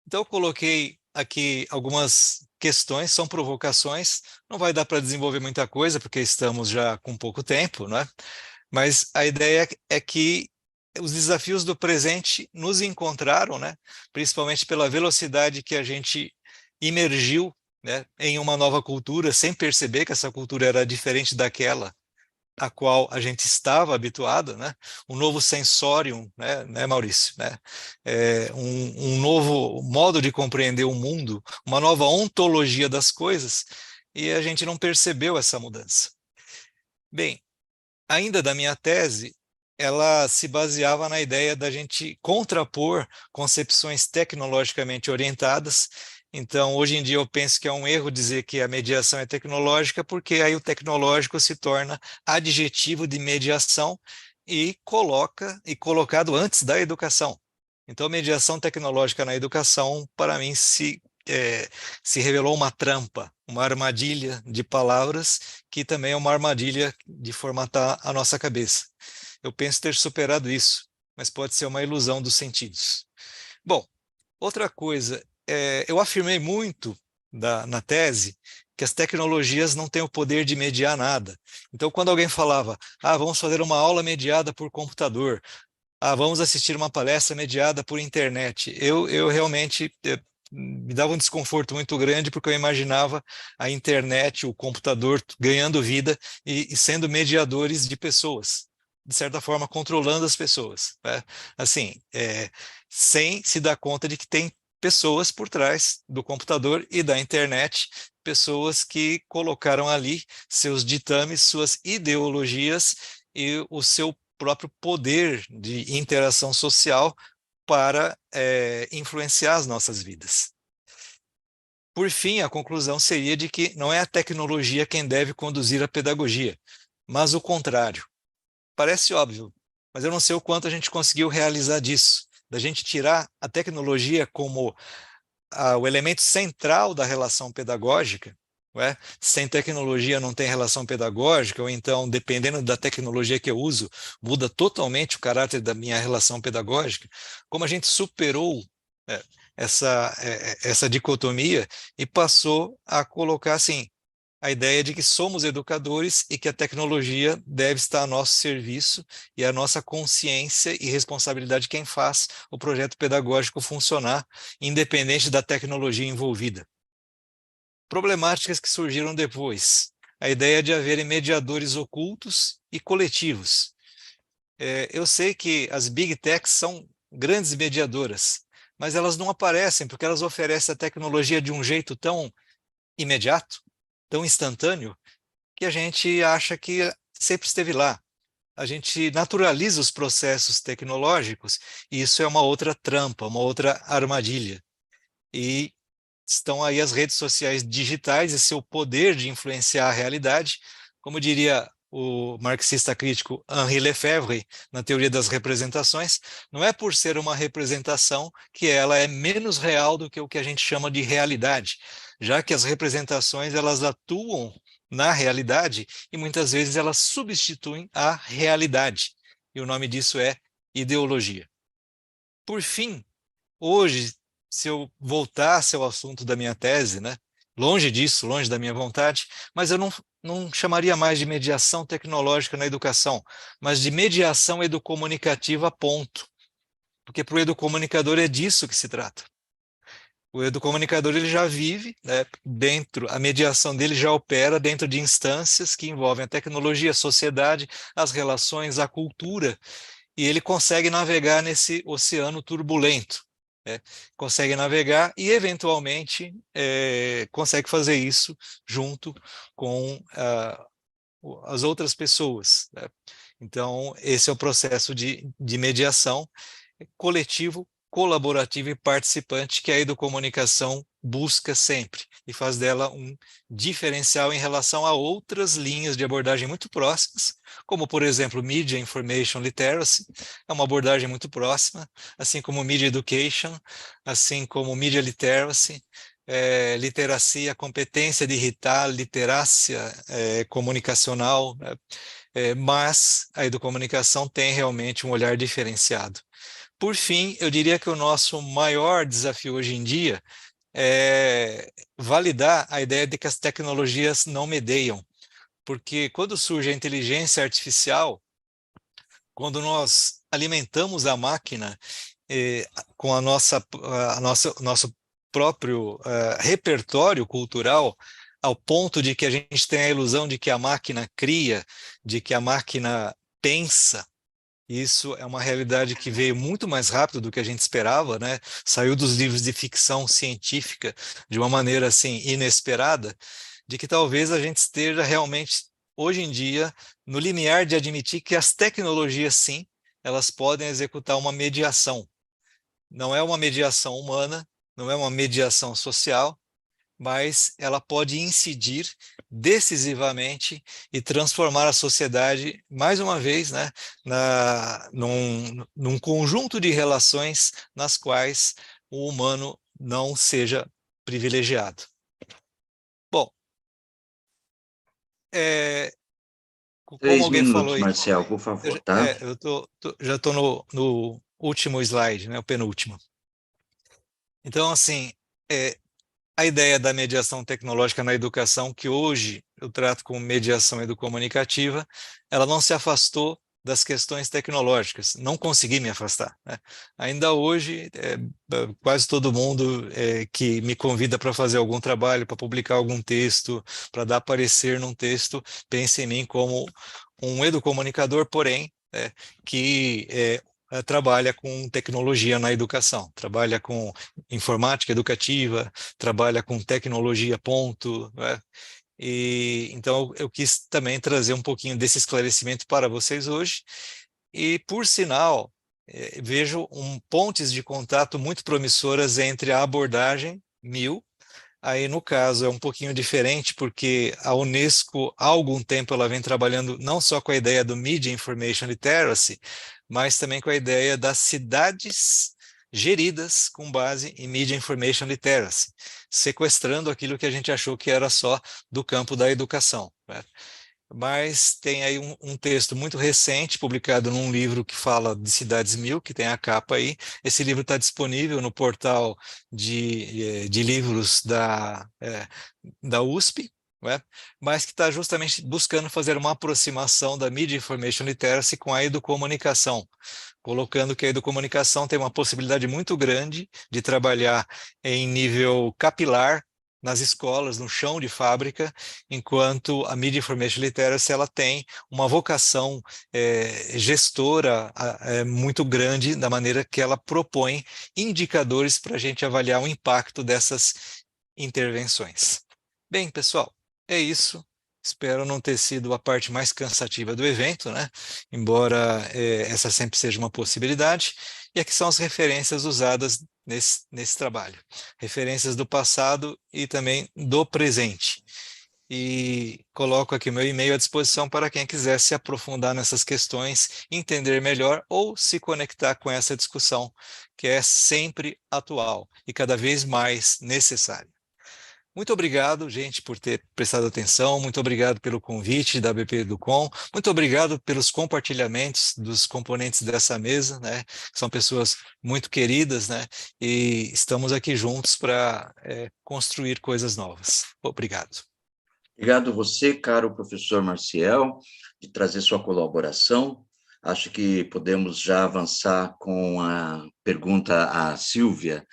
Então, eu coloquei aqui algumas questões, são provocações, não vai dar para desenvolver muita coisa, porque estamos já com pouco tempo, né? Mas a ideia é que os desafios do presente nos encontraram, né? Principalmente pela velocidade que a gente imergiu, né, em uma nova cultura, sem perceber que essa cultura era diferente daquela a qual a gente estava habituado, né? Um novo sensorium, né, Maurício? Né? Um novo modo de compreender o mundo, uma nova ontologia das coisas, e a gente não percebeu essa mudança. Bem, ainda da minha tese, ela se baseava na ideia da gente contrapor concepções tecnologicamente orientadas. Então, hoje em dia eu penso que é um erro dizer que a mediação é tecnológica, porque aí o tecnológico se torna adjetivo de mediação e colocado antes da educação. Então, a mediação tecnológica na educação, para mim, se revelou uma trampa, uma armadilha de palavras, que também é uma armadilha de formatar a nossa cabeça. Eu penso ter superado isso, mas pode ser uma ilusão dos sentidos. Bom, outra coisa, eu afirmei muito na tese que as tecnologias não têm o poder de mediar nada. Então, quando alguém falava, vamos fazer uma aula mediada por computador, vamos assistir uma palestra mediada por internet, eu realmente me dava um desconforto muito grande, porque eu imaginava a internet, o computador ganhando vida e sendo mediadores de pessoas, de certa forma controlando as pessoas, né? Assim, sem se dar conta de que tem pessoas por trás do computador e da internet, pessoas que colocaram ali seus ditames, suas ideologias e o seu próprio poder de interação social para influenciar as nossas vidas. Por fim, a conclusão seria de que não é a tecnologia quem deve conduzir a pedagogia, mas o contrário. Parece óbvio, mas eu não sei o quanto a gente conseguiu realizar disso, da gente tirar a tecnologia como o elemento central da relação pedagógica. Não é? Sem tecnologia não tem relação pedagógica, ou então, dependendo da tecnologia que eu uso, muda totalmente o caráter da minha relação pedagógica. Como a gente superou essa dicotomia e passou a colocar assim, a ideia de que somos educadores e que a tecnologia deve estar a nosso serviço e a nossa consciência e responsabilidade quem faz o projeto pedagógico funcionar, independente da tecnologia envolvida. Problemáticas que surgiram depois. A ideia de haverem mediadores ocultos e coletivos. Eu sei que as Big Techs são grandes mediadoras, mas elas não aparecem porque elas oferecem a tecnologia de um jeito tão imediato, tão instantâneo, que a gente acha que sempre esteve lá. A gente naturaliza os processos tecnológicos e isso é uma outra trampa, uma outra armadilha. E estão aí as redes sociais digitais e seu poder de influenciar a realidade, como diria o marxista crítico Henri Lefebvre, na teoria das representações, não é por ser uma representação que ela é menos real do que o que a gente chama de realidade, já que as representações elas atuam na realidade e muitas vezes elas substituem a realidade. E o nome disso é ideologia. Por fim, hoje, se eu voltasse ao assunto da minha tese, né, longe disso, longe da minha vontade, mas eu não chamaria mais de mediação tecnológica na educação, mas de mediação educomunicativa, ponto. Porque para o educomunicador é disso que se trata. O educomunicador ele já vive, né, dentro, a mediação dele já opera dentro de instâncias que envolvem a tecnologia, a sociedade, as relações, a cultura, e ele consegue navegar nesse oceano turbulento. Consegue navegar e, eventualmente, consegue fazer isso junto com as outras pessoas. Né? Então, esse é o processo de mediação coletivo, colaborativo e participante que a educomunicação busca sempre e faz dela um diferencial em relação a outras linhas de abordagem muito próximas, como, por exemplo, Media Information Literacy, é uma abordagem muito próxima, assim como Media Education, assim como Media Literacy, literacia, competência digital, literácia comunicacional, mas a educomunicação tem realmente um olhar diferenciado. Por fim, eu diria que o nosso maior desafio hoje em dia é validar a ideia de que as tecnologias não medeiam, porque quando surge a inteligência artificial, quando nós alimentamos a máquina com nosso próprio repertório cultural, ao ponto de que a gente tem a ilusão de que a máquina cria, de que a máquina pensa. Isso é uma realidade que veio muito mais rápido do que a gente esperava, né? Saiu dos livros de ficção científica de uma maneira assim inesperada, de que talvez a gente esteja realmente hoje em dia no limiar de admitir que as tecnologias sim, elas podem executar uma mediação. Não é uma mediação humana, não é uma mediação social, mas ela pode incidir decisivamente e transformar a sociedade, mais uma vez, né, num conjunto de relações nas quais o humano não seja privilegiado. Bom, como 3 alguém minutos, falou aí, Marcel, por favor, tá? eu já estou no último slide, né, o penúltimo. Então, assim, a ideia da mediação tecnológica na educação, que hoje eu trato como mediação educomunicativa, ela não se afastou das questões tecnológicas, não consegui me afastar. Né? Ainda hoje, quase todo mundo que me convida para fazer algum trabalho, para publicar algum texto, para dar parecer num texto, pensa em mim como um educomunicador, porém, que trabalha com tecnologia na educação, trabalha com informática educativa, trabalha com tecnologia, ponto. Né? E então eu quis também trazer um pouquinho desse esclarecimento para vocês hoje. E, por sinal, vejo pontes de contato muito promissoras entre a abordagem 1000. Aí, no caso, é um pouquinho diferente, porque a Unesco, há algum tempo, ela vem trabalhando não só com a ideia do Media Information Literacy, mas também com a ideia das cidades geridas com base em Media Information Literacy, sequestrando aquilo que a gente achou que era só do campo da educação. Né? mas tem aí um texto muito recente, publicado num livro que fala de Cidades Mil, que tem a capa aí. Esse livro está disponível no portal de livros da USP, né? Mas que está justamente buscando fazer uma aproximação da Media Information Literacy com a educomunicação, colocando que a educomunicação tem uma possibilidade muito grande de trabalhar em nível capilar, nas escolas, no chão de fábrica, enquanto a Media Information Literacy ela tem uma vocação gestora muito grande, da maneira que ela propõe indicadores para a gente avaliar o impacto dessas intervenções. Bem, pessoal, é isso. Espero não ter sido a parte mais cansativa do evento, né? Embora essa sempre seja uma possibilidade. E aqui são as referências usadas nesse trabalho. Referências do passado e também do presente. E coloco aqui meu e-mail à disposição para quem quiser se aprofundar nessas questões, entender melhor ou se conectar com essa discussão, que é sempre atual e cada vez mais necessária. Muito obrigado, gente, por ter prestado atenção. Muito obrigado pelo convite da BP Educom. Muito obrigado pelos compartilhamentos dos componentes dessa mesa, né? São pessoas muito queridas, né? E estamos aqui juntos para construir coisas novas. Obrigado. Obrigado você, caro professor Marciel, de trazer sua colaboração. Acho que podemos já avançar com a pergunta à Silvia.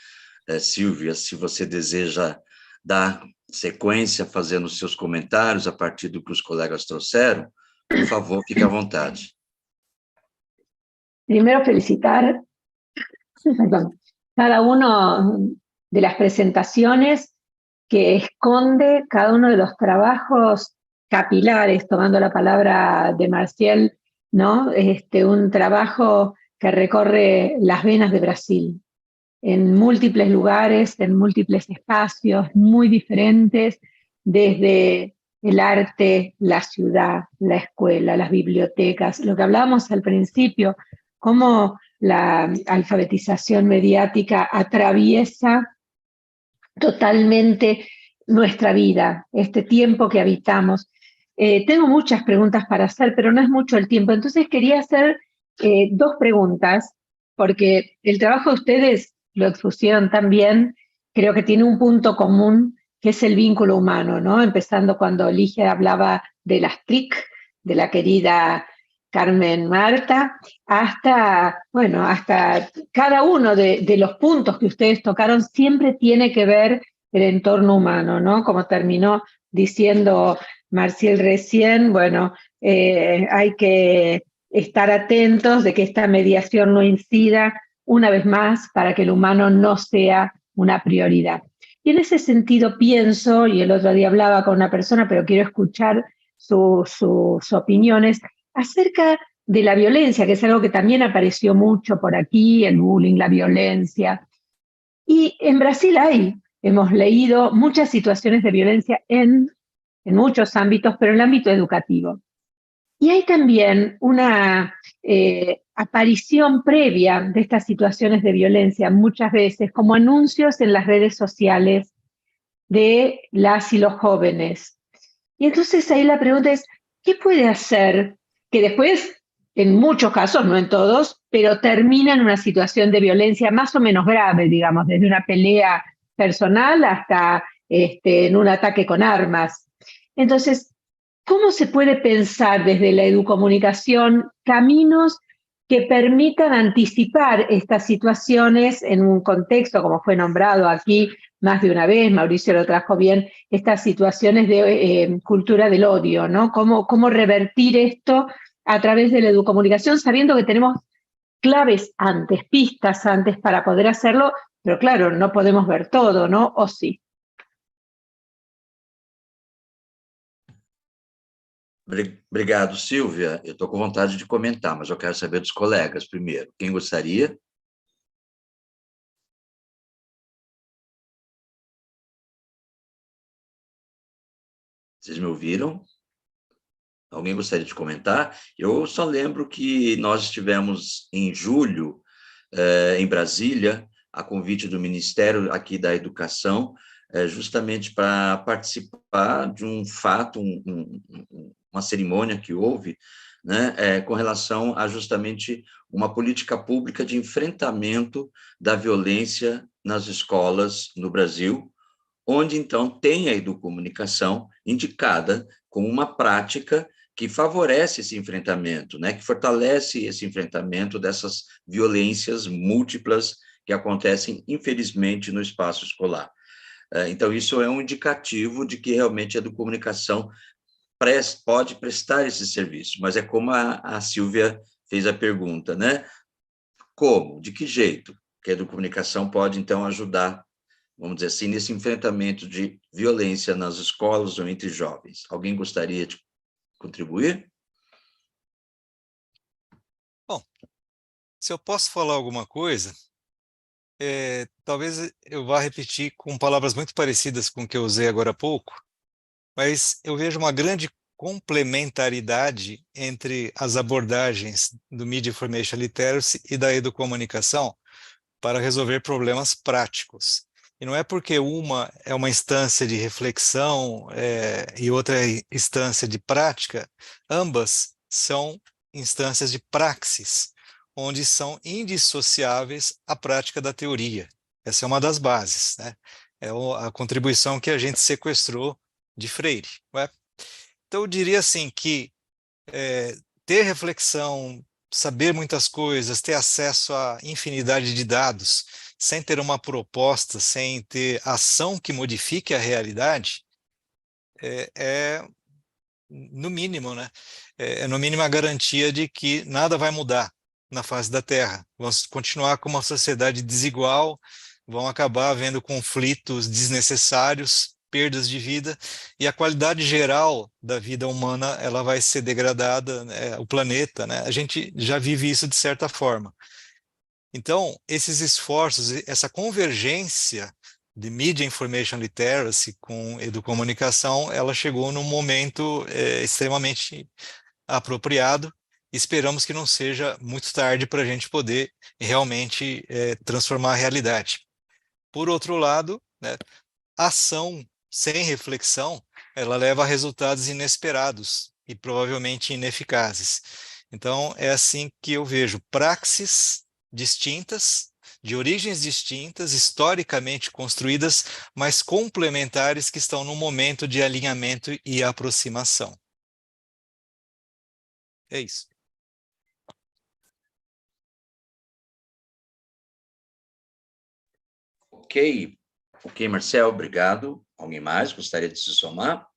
Silvia, se você deseja dar sequência, fazendo seus comentários a partir do que os colegas trouxeram, por favor, fique à vontade. Primero felicitar cada uno de las presentaciones que esconde cada uno de los trabajos capilares, tomando la palabra de Marcial, ¿no? Un trabajo que recorre las venas de Brasil, en múltiples lugares, en múltiples espacios, muy diferentes, desde el arte, la ciudad, la escuela, las bibliotecas, lo que hablábamos al principio, cómo la alfabetización mediática atraviesa totalmente nuestra vida, este tiempo que habitamos. Tengo muchas preguntas para hacer, pero no es mucho el tiempo, entonces quería hacer dos preguntas, porque el trabajo de ustedes lo expusieron también, creo que tiene un punto común, que es el vínculo humano, ¿no? Empezando cuando Ligia hablaba de las TRIC, de la querida Carmen Marta, hasta cada uno de los puntos que ustedes tocaron siempre tiene que ver el entorno humano, ¿no? Como terminó diciendo Marcial recién, hay que estar atentos de que esta mediación no incida una vez más para que el humano no sea una prioridad. Y en ese sentido pienso, y el otro día hablaba con una persona, pero quiero escuchar sus opiniones acerca de la violencia, que es algo que también apareció mucho por aquí, el bullying, la violencia. Y en Brasil hemos leído muchas situaciones de violencia en muchos ámbitos, pero en el ámbito educativo. Y hay también una aparición previa de estas situaciones de violencia, muchas veces como anuncios en las redes sociales de las y los jóvenes. Y entonces ahí la pregunta es, ¿qué puede hacer que después, en muchos casos, no en todos, pero termina en una situación de violencia más o menos grave, digamos, desde una pelea personal hasta en un ataque con armas? Entonces, ¿cómo se puede pensar desde la educomunicación caminos que permitan anticipar estas situaciones en un contexto, como fue nombrado aquí más de una vez, Mauricio lo trajo bien, estas situaciones de cultura del odio, ¿no? ¿Cómo revertir esto a través de la educomunicación, sabiendo que tenemos claves antes, pistas antes para poder hacerlo, pero claro, no podemos ver todo, ¿no? ¿O sí? Obrigado, Silvia. Eu estou com vontade de comentar, mas eu quero saber dos colegas primeiro. Quem gostaria? Vocês me ouviram? Alguém gostaria de comentar? Eu só lembro que nós estivemos em julho, em Brasília, a convite do Ministério aqui da Educação, justamente para participar de um fato, uma cerimônia que houve, né, com relação a justamente uma política pública de enfrentamento da violência nas escolas no Brasil, onde, então, tem a educomunicação indicada como uma prática que favorece esse enfrentamento, né, que fortalece esse enfrentamento dessas violências múltiplas que acontecem, infelizmente, no espaço escolar. Então, isso é um indicativo de que realmente a educomunicação pode prestar esse serviço, mas é como a Silvia fez a pergunta, né? Como? De que jeito? Que a educomunicação pode, então, ajudar, vamos dizer assim, nesse enfrentamento de violência nas escolas ou entre jovens. Alguém gostaria de contribuir? Bom, se eu posso falar alguma coisa, talvez eu vá repetir com palavras muito parecidas com o que eu usei agora há pouco, mas eu vejo uma grande complementaridade entre as abordagens do Media Information Literacy e da educomunicação para resolver problemas práticos. E não é porque uma é uma instância de reflexão e outra é instância de prática, ambas são instâncias de praxis, onde são indissociáveis a prática da teoria. Essa é uma das bases, né? É a contribuição que a gente sequestrou de Freire. Não é? Então, eu diria assim que ter reflexão, saber muitas coisas, ter acesso a infinidade de dados, sem ter uma proposta, sem ter ação que modifique a realidade, no mínimo, né? No mínimo a garantia de que nada vai mudar na face da Terra. Vamos continuar com uma sociedade desigual, vão acabar havendo conflitos desnecessários, perdas de vida, e a qualidade geral da vida humana ela vai ser degradada, né? O planeta, né? A gente já vive isso de certa forma. Então, esses esforços, essa convergência de Media Information Literacy com educomunicação, ela chegou num momento extremamente apropriado. Esperamos que não seja muito tarde para a gente poder realmente transformar a realidade. Por outro lado, né, ação sem reflexão, ela leva a resultados inesperados e provavelmente ineficazes. Então, é assim que eu vejo praxis distintas, de origens distintas, historicamente construídas, mas complementares que estão num momento de alinhamento e aproximação. É isso. Ok, Marcel, obrigado. Alguém mais gostaria de se somar?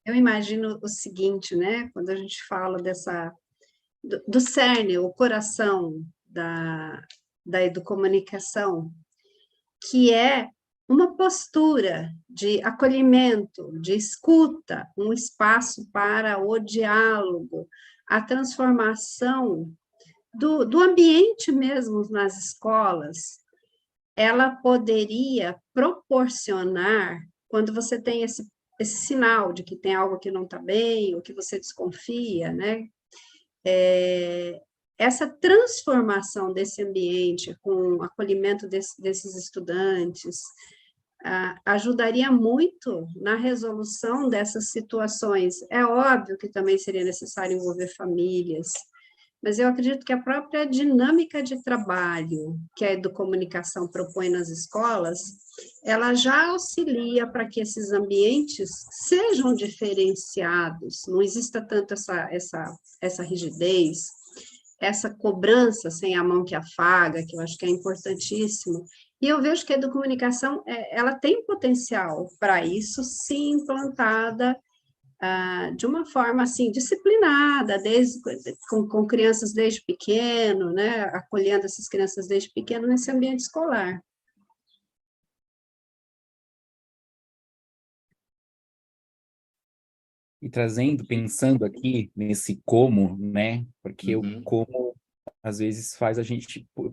Eu imagino o seguinte, né? Quando a gente fala do cerne, o coração da educomunicação, que é uma postura de acolhimento, de escuta, um espaço para o diálogo, a transformação do ambiente mesmo nas escolas, ela poderia proporcionar, quando você tem esse sinal de que tem algo que não está bem, ou que você desconfia, né? Essa transformação desse ambiente com o acolhimento desses estudantes ajudaria muito na resolução dessas situações. É óbvio que também seria necessário envolver famílias, mas eu acredito que a própria dinâmica de trabalho que a educomunicação propõe nas escolas, ela já auxilia para que esses ambientes sejam diferenciados, não exista tanto essa rigidez, essa cobrança sem a mão que afaga, que eu acho que é importantíssimo. E eu vejo que a educomunicação, ela tem potencial para isso, se implantada de uma forma, assim, disciplinada, com crianças desde pequeno, né, acolhendo essas crianças desde pequeno nesse ambiente escolar. E pensando aqui nesse como, né? Porque o como, às vezes,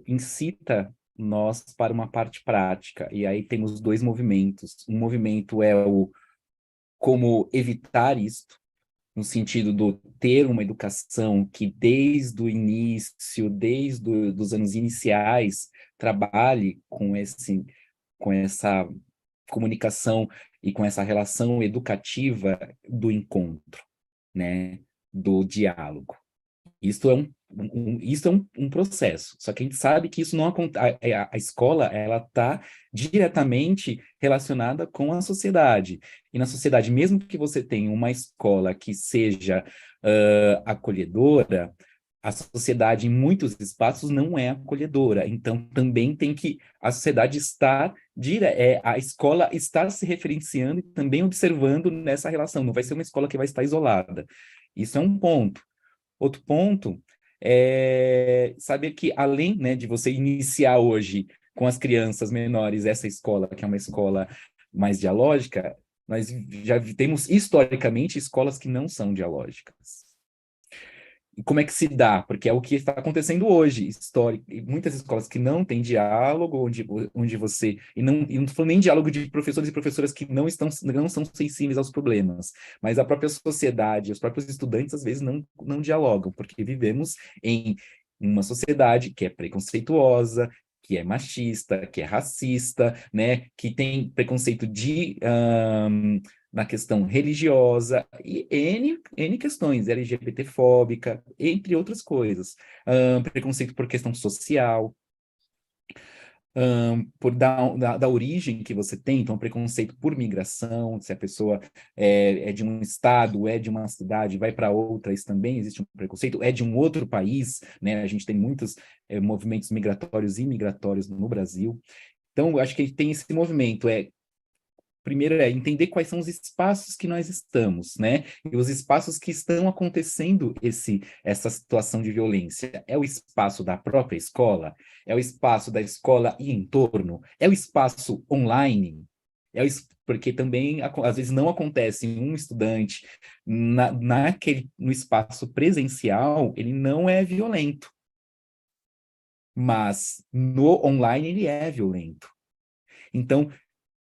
incita nós para uma parte prática. E aí temos dois movimentos. Um movimento é o como evitar isto, no sentido do ter uma educação que desde o início, dos anos iniciais, trabalhe com essa comunicação e com essa relação educativa do encontro, né, do diálogo. Isso é um processo, só que a gente sabe que isso não acontece. A escola, ela está diretamente relacionada com a sociedade. E na sociedade, mesmo que você tenha uma escola que seja acolhedora, a sociedade, em muitos espaços, não é acolhedora. Então, também tem que a sociedade estar, a escola estar se referenciando e também observando nessa relação. Não vai ser uma escola que vai estar isolada. Isso é um ponto. Outro ponto é saber que, além, né, de você iniciar hoje com as crianças menores essa escola, que é uma escola mais dialógica, nós já temos, historicamente, escolas que não são dialógicas. E como é que se dá? Porque é o que está acontecendo hoje, muitas escolas que não têm diálogo, onde você... E não estou falando nem diálogo de professores e professoras que não são sensíveis aos problemas, mas a própria sociedade, os próprios estudantes, às vezes, não dialogam, porque vivemos em uma sociedade que é preconceituosa, que é machista, que é racista, né, que tem preconceito na questão religiosa e N questões, LGBT-fóbica, entre outras coisas. Preconceito por questão social, da origem que você tem, então preconceito por migração, se a pessoa é de um estado, é de uma cidade, vai para outra, isso também existe um preconceito, é de um outro país, né? A gente tem muitos movimentos migratórios e imigratórios no Brasil. Então, eu acho que tem esse movimento, primeiro entender quais são os espaços que nós estamos, né? E os espaços que estão acontecendo essa situação de violência. É o espaço da própria escola? É o espaço da escola e entorno? É o espaço online? Porque também, às vezes, não acontece um estudante no espaço presencial, ele não é violento. Mas no online ele é violento. Então,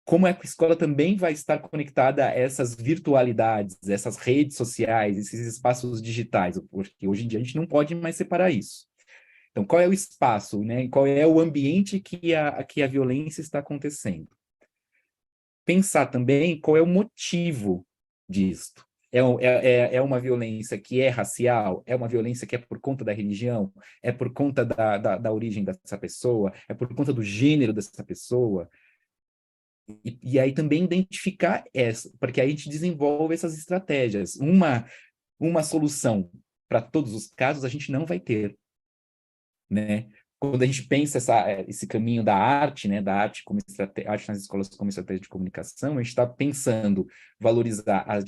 como é que a escola também vai estar conectada a essas virtualidades, essas redes sociais, esses espaços digitais, porque hoje em dia a gente não pode mais separar isso. Então, qual é o espaço, né? Qual é o ambiente que a violência está acontecendo? Pensar também qual é o motivo disto. É uma violência que é racial? É uma violência que é por conta da religião? É por conta da origem dessa pessoa? É por conta do gênero dessa pessoa? E aí também identificar porque aí a gente desenvolve essas estratégias. Uma solução para todos os casos a gente não vai ter, né? Quando a gente pensa esse caminho da arte, né, da arte arte nas escolas como estratégia de comunicação, a gente está pensando valorizar a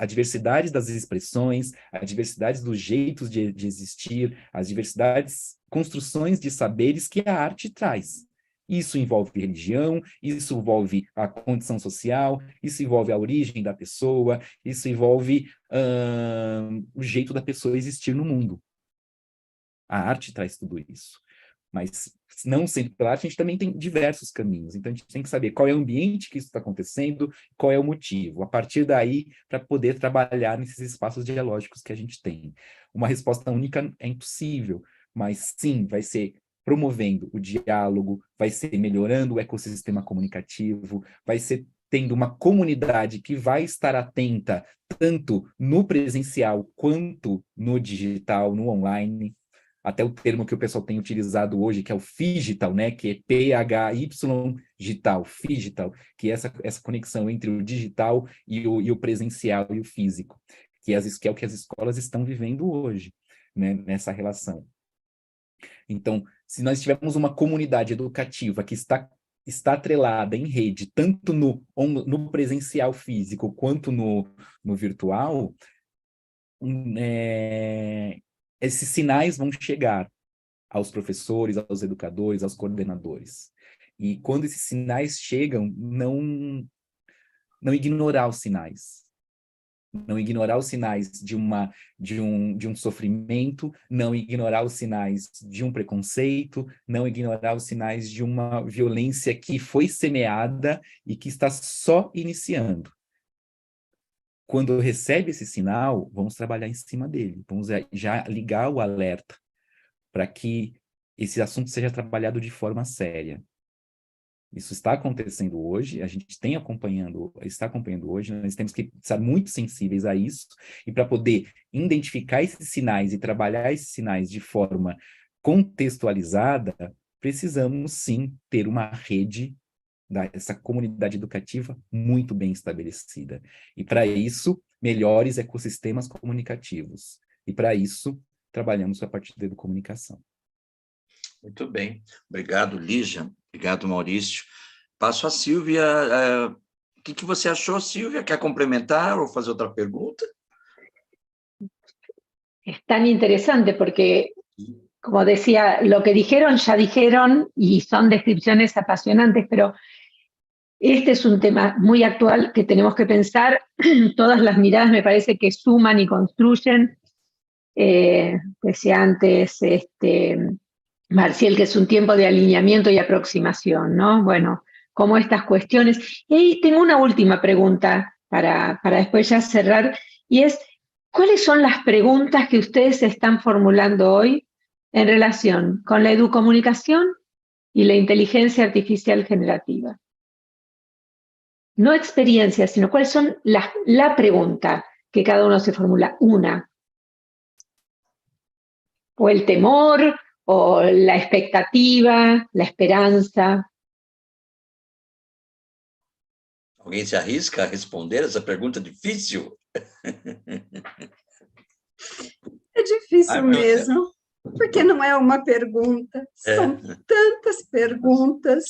diversidade das expressões, a diversidade dos jeitos de existir, as diversidades, construções de saberes que a arte traz. Isso envolve religião, isso envolve a condição social, isso envolve a origem da pessoa, isso envolve o jeito da pessoa existir no mundo. A arte traz tudo isso. Mas, não sendo pela arte, a gente também tem diversos caminhos. Então, a gente tem que saber qual é o ambiente que isso está acontecendo, qual é o motivo. A partir daí, para poder trabalhar nesses espaços dialógicos que a gente tem. Uma resposta única é impossível, mas sim, vai ser promovendo o diálogo, vai ser melhorando o ecossistema comunicativo, vai ser tendo uma comunidade que vai estar atenta tanto no presencial quanto no digital, no online. Até o termo que o pessoal tem utilizado hoje, que é o phygital, né? Que é PHY-digital, phygital, que é essa conexão entre o digital e o presencial e o físico, que é o que as escolas estão vivendo hoje, né? Nessa relação. Então, se nós tivermos uma comunidade educativa que está atrelada em rede, tanto no presencial físico quanto no virtual, esses sinais vão chegar aos professores, aos educadores, aos coordenadores. E quando esses sinais chegam, não ignorar os sinais. Não ignorar os sinais de um sofrimento, não ignorar os sinais de um preconceito, não ignorar os sinais de uma violência que foi semeada e que está só iniciando. quando recebe esse sinal, vamos trabalhar em cima dele, vamos já ligar o alerta para que esse assunto seja trabalhado de forma séria. Isso está acontecendo hoje, a gente está acompanhando hoje, nós temos que estar muito sensíveis a isso, e para poder identificar esses sinais e trabalhar esses sinais de forma contextualizada, precisamos sim ter uma rede essa comunidade educativa muito bem estabelecida. E para isso, melhores ecossistemas comunicativos. E para isso, trabalhamos a partir da comunicação. Muito bem. Obrigado, Lígia. Obrigado, Maurício. Passo a Sílvia. O que você achou, Sílvia? Quer complementar ou fazer outra pergunta? Es tan interesante porque, como decía, lo que dijeron ya dijeron y son descripciones apasionantes, pero este es un tema muy actual que tenemos que pensar. Todas las miradas me parece que suman y construyen. Decía antes Marcial que es un tiempo de alineamiento y aproximación, ¿no? Bueno, como estas cuestiones. Y ahí tengo una última pregunta para después ya cerrar, y es, ¿cuáles son las preguntas que ustedes están formulando hoy en relación con la educomunicación y la inteligencia artificial generativa? No experiencias, sino cuáles son la pregunta que cada uno se formula. Una, o el temor, o la expectativa, la esperanza. Alguém se arrisca a responder essa pergunta difícil? É difícil mesmo, porque não é uma pergunta, são tantas perguntas,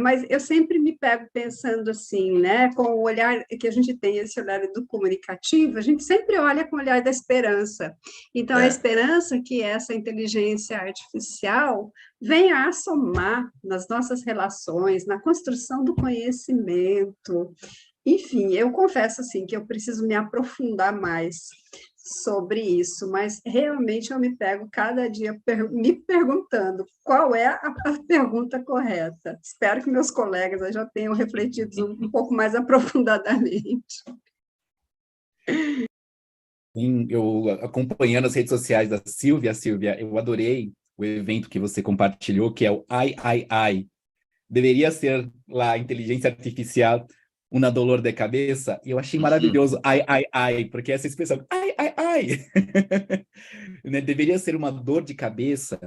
mas eu sempre me pego pensando assim, né, com o olhar que a gente tem, esse olhar do comunicativo, a gente sempre olha com o olhar da esperança. Então, a esperança que essa inteligência artificial venha a somar nas nossas relações, na construção do conhecimento. Enfim, eu confesso assim que eu preciso me aprofundar mais sobre isso, mas realmente eu me pego cada dia me perguntando qual é a pergunta correta. Espero que meus colegas já tenham refletido um pouco mais aprofundadamente. Eu acompanhando as redes sociais da Sílvia, eu adorei o evento que você compartilhou, que é o AI. Deveria ser lá a inteligência artificial uma dolor de cabeça, e eu achei maravilhoso, ai, porque essa expressão, ai, né? Deveria ser uma dor de cabeça.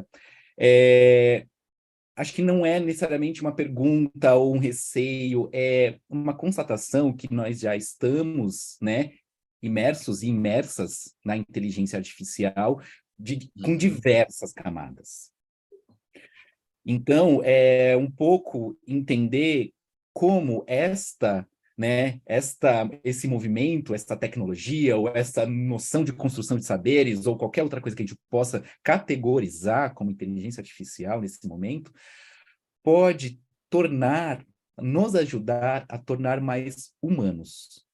Acho que não é necessariamente uma pergunta ou um receio, é uma constatação que nós já estamos, né, imersos e imersas na inteligência artificial com diversas camadas. Então, é um pouco entender como esse movimento, essa tecnologia, ou essa noção de construção de saberes, ou qualquer outra coisa que a gente possa categorizar como inteligência artificial nesse momento, pode nos ajudar a tornar mais humanos.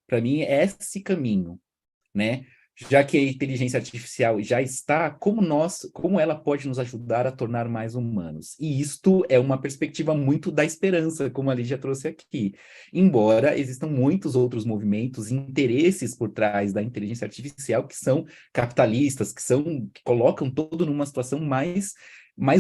Para mim, é esse caminho, né? Já que a inteligência artificial já está, como ela pode nos ajudar a tornar mais humanos? E isto é uma perspectiva muito da esperança, como a Lígia trouxe aqui. Embora existam muitos outros movimentos e interesses por trás da inteligência artificial que são capitalistas, que colocam todo numa situação mais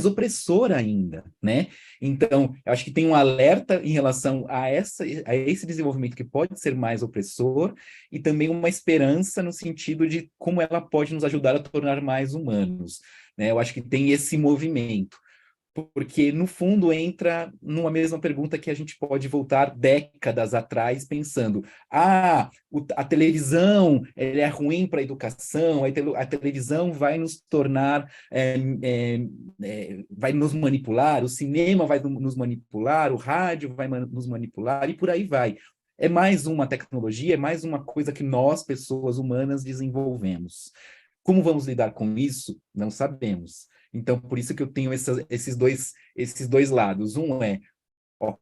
opressora ainda, né? Então, eu acho que tem um alerta em relação a esse desenvolvimento que pode ser mais opressor, e também uma esperança no sentido de como ela pode nos ajudar a tornar mais humanos, né? Eu acho que tem esse movimento, porque, no fundo, entra numa mesma pergunta que a gente pode voltar décadas atrás, pensando, a televisão é ruim para a educação, a televisão vai nos tornar, vai nos manipular, o cinema vai nos manipular, o rádio vai nos manipular, e por aí vai. É mais uma tecnologia, é mais uma coisa que nós, pessoas humanas, desenvolvemos. Como vamos lidar com isso? Não sabemos. Então, por isso que eu tenho esses dois lados. Um é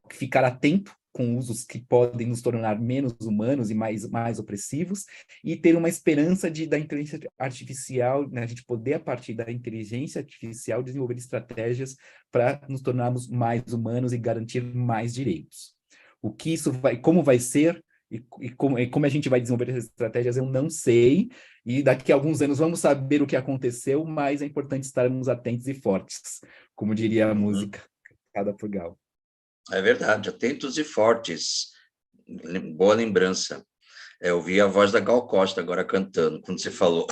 ficar atento com usos que podem nos tornar menos humanos e mais opressivos, e ter uma esperança da inteligência artificial, né, a gente poder, a partir da inteligência artificial, desenvolver estratégias para nos tornarmos mais humanos e garantir mais direitos. O que isso vai, como vai ser e como a gente vai desenvolver essas estratégias, eu não sei. E daqui a alguns anos vamos saber o que aconteceu, mas é importante estarmos atentos e fortes, como diria a Uhum. música cantada por Gal. É verdade, atentos e fortes. Boa lembrança. Eu ouvi a voz da Gal Costa agora cantando, quando você falou.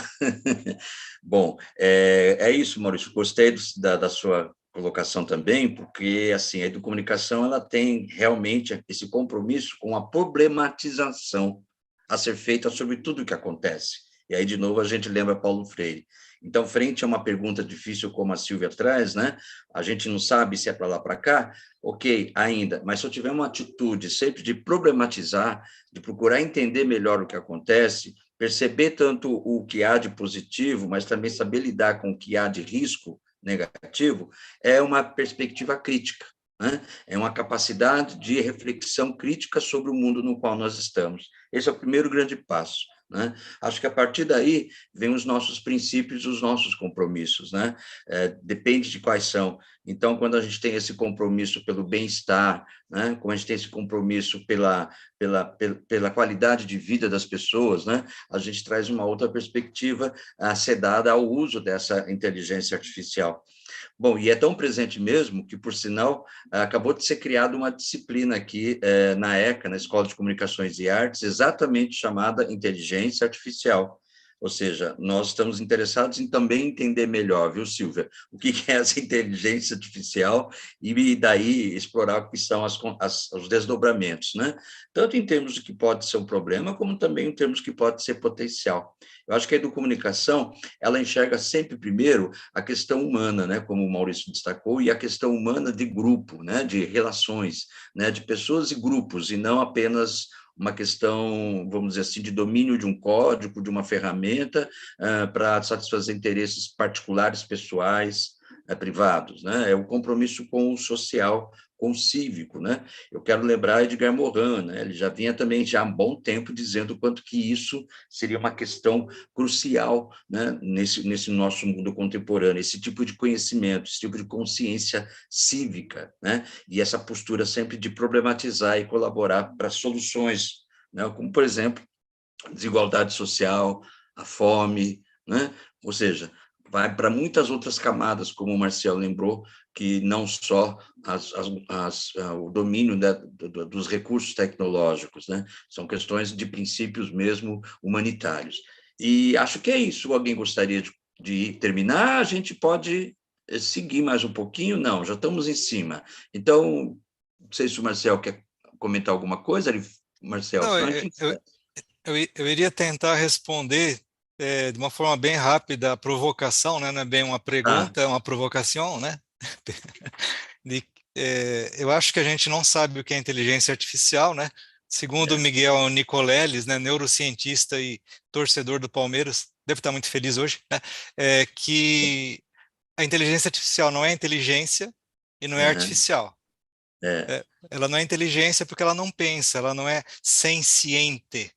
Bom, é isso, Maurício. Gostei da sua colocação também, porque assim, a educomunicação ela tem realmente esse compromisso com a problematização a ser feita sobre tudo o que acontece. E aí, de novo, a gente lembra Paulo Freire. Então, frente a uma pergunta difícil como a Silvia traz, né? A gente não sabe se é para lá para cá, ok, ainda, mas se eu tiver uma atitude sempre de problematizar, de procurar entender melhor o que acontece, perceber tanto o que há de positivo, mas também saber lidar com o que há de risco negativo, é uma perspectiva crítica, né? É uma capacidade de reflexão crítica sobre o mundo no qual nós estamos. Esse é o primeiro grande passo, né? Acho que a partir daí vem os nossos princípios, os nossos compromissos, né? Depende de quais são. Então, quando a gente tem esse compromisso pelo bem-estar, né? Quando a gente tem esse compromisso pela qualidade de vida das pessoas, né? A gente traz uma outra perspectiva a ser dada ao uso dessa inteligência artificial. Bom, e é tão presente mesmo que, por sinal, acabou de ser criada uma disciplina aqui na ECA, na Escola de Comunicações e Artes, exatamente chamada Inteligência Artificial. Ou seja, nós estamos interessados em também entender melhor, viu, Silvia, o que é essa inteligência artificial e daí explorar o que são os desdobramentos, né? Tanto em termos de que pode ser um problema, como também em termos que pode ser potencial. Eu acho que a educomunicação, ela enxerga sempre primeiro a questão humana, né, como o Maurício destacou, e a questão humana de grupo, né, de relações, né, de pessoas e grupos, e não apenas uma questão, vamos dizer assim, de domínio de um código, de uma ferramenta, para satisfazer interesses particulares, pessoais, privados, né? É o compromisso com o social, com o cívico, né? Eu quero lembrar Edgar Morin, né? Ele já vinha também já há um bom tempo dizendo o quanto que isso seria uma questão crucial, né? nesse nosso mundo contemporâneo, esse tipo de conhecimento, esse tipo de consciência cívica, né? E essa postura sempre de problematizar e colaborar para soluções, né? Como, por exemplo, a desigualdade social, a fome, né? Ou seja, vai para muitas outras camadas, como o Marcel lembrou, que não só o domínio, né, dos recursos tecnológicos, né? São questões de princípios mesmo humanitários. E acho que é isso. Alguém gostaria de terminar? A gente pode seguir mais um pouquinho? Não, já estamos em cima. Então, não sei se o Marcel quer comentar alguma coisa. Marcel, Não, senão a gente encerra. eu iria tentar responder de uma forma bem rápida a provocação, né? Não é bem uma Tá. pergunta, é uma provocação, né? De, eu acho que a gente não sabe o que é inteligência artificial, né? Segundo Miguel Nicoleles, né, neurocientista e torcedor do Palmeiras, deve estar muito feliz hoje, né? Que a inteligência artificial não é inteligência e não é Uhum. artificial. É. Ela não é inteligência porque ela não pensa, ela não é senciente.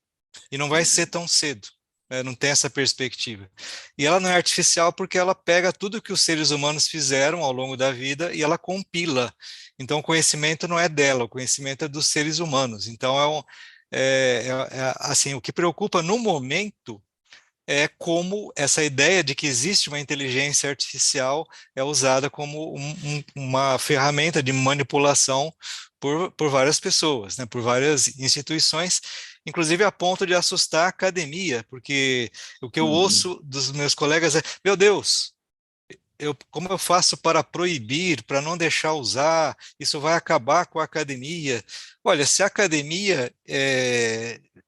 E não vai ser tão cedo, né? Não tem essa perspectiva. E ela não é artificial porque ela pega tudo que os seres humanos fizeram ao longo da vida e ela compila. Então, o conhecimento não é dela, o conhecimento é dos seres humanos. Então, assim, o que preocupa no momento é como essa ideia de que existe uma inteligência artificial é usada como uma ferramenta de manipulação por várias pessoas, né, por várias instituições, inclusive a ponto de assustar a academia, porque o que eu Uhum. ouço dos meus colegas é: meu Deus, como eu faço para proibir, para não deixar usar? Isso vai acabar com a academia. Olha, se a academia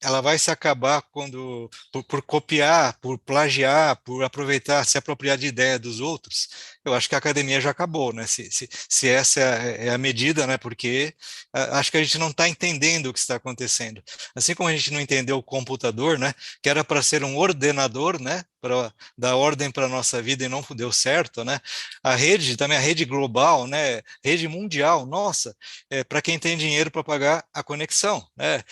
ela vai se acabar quando por copiar, por plagiar, por aproveitar, se apropriar de ideia dos outros, eu acho que a academia já acabou, né? Se essa é a medida, né? Porque acho que a gente não está entendendo o que está acontecendo. Assim como a gente não entendeu o computador, né? Que era para ser um ordenador, né? Para dar ordem para a nossa vida e não deu certo, né? A rede, também a rede global, né? Rede mundial, nossa, para quem tem dinheiro para pagar a conexão, né?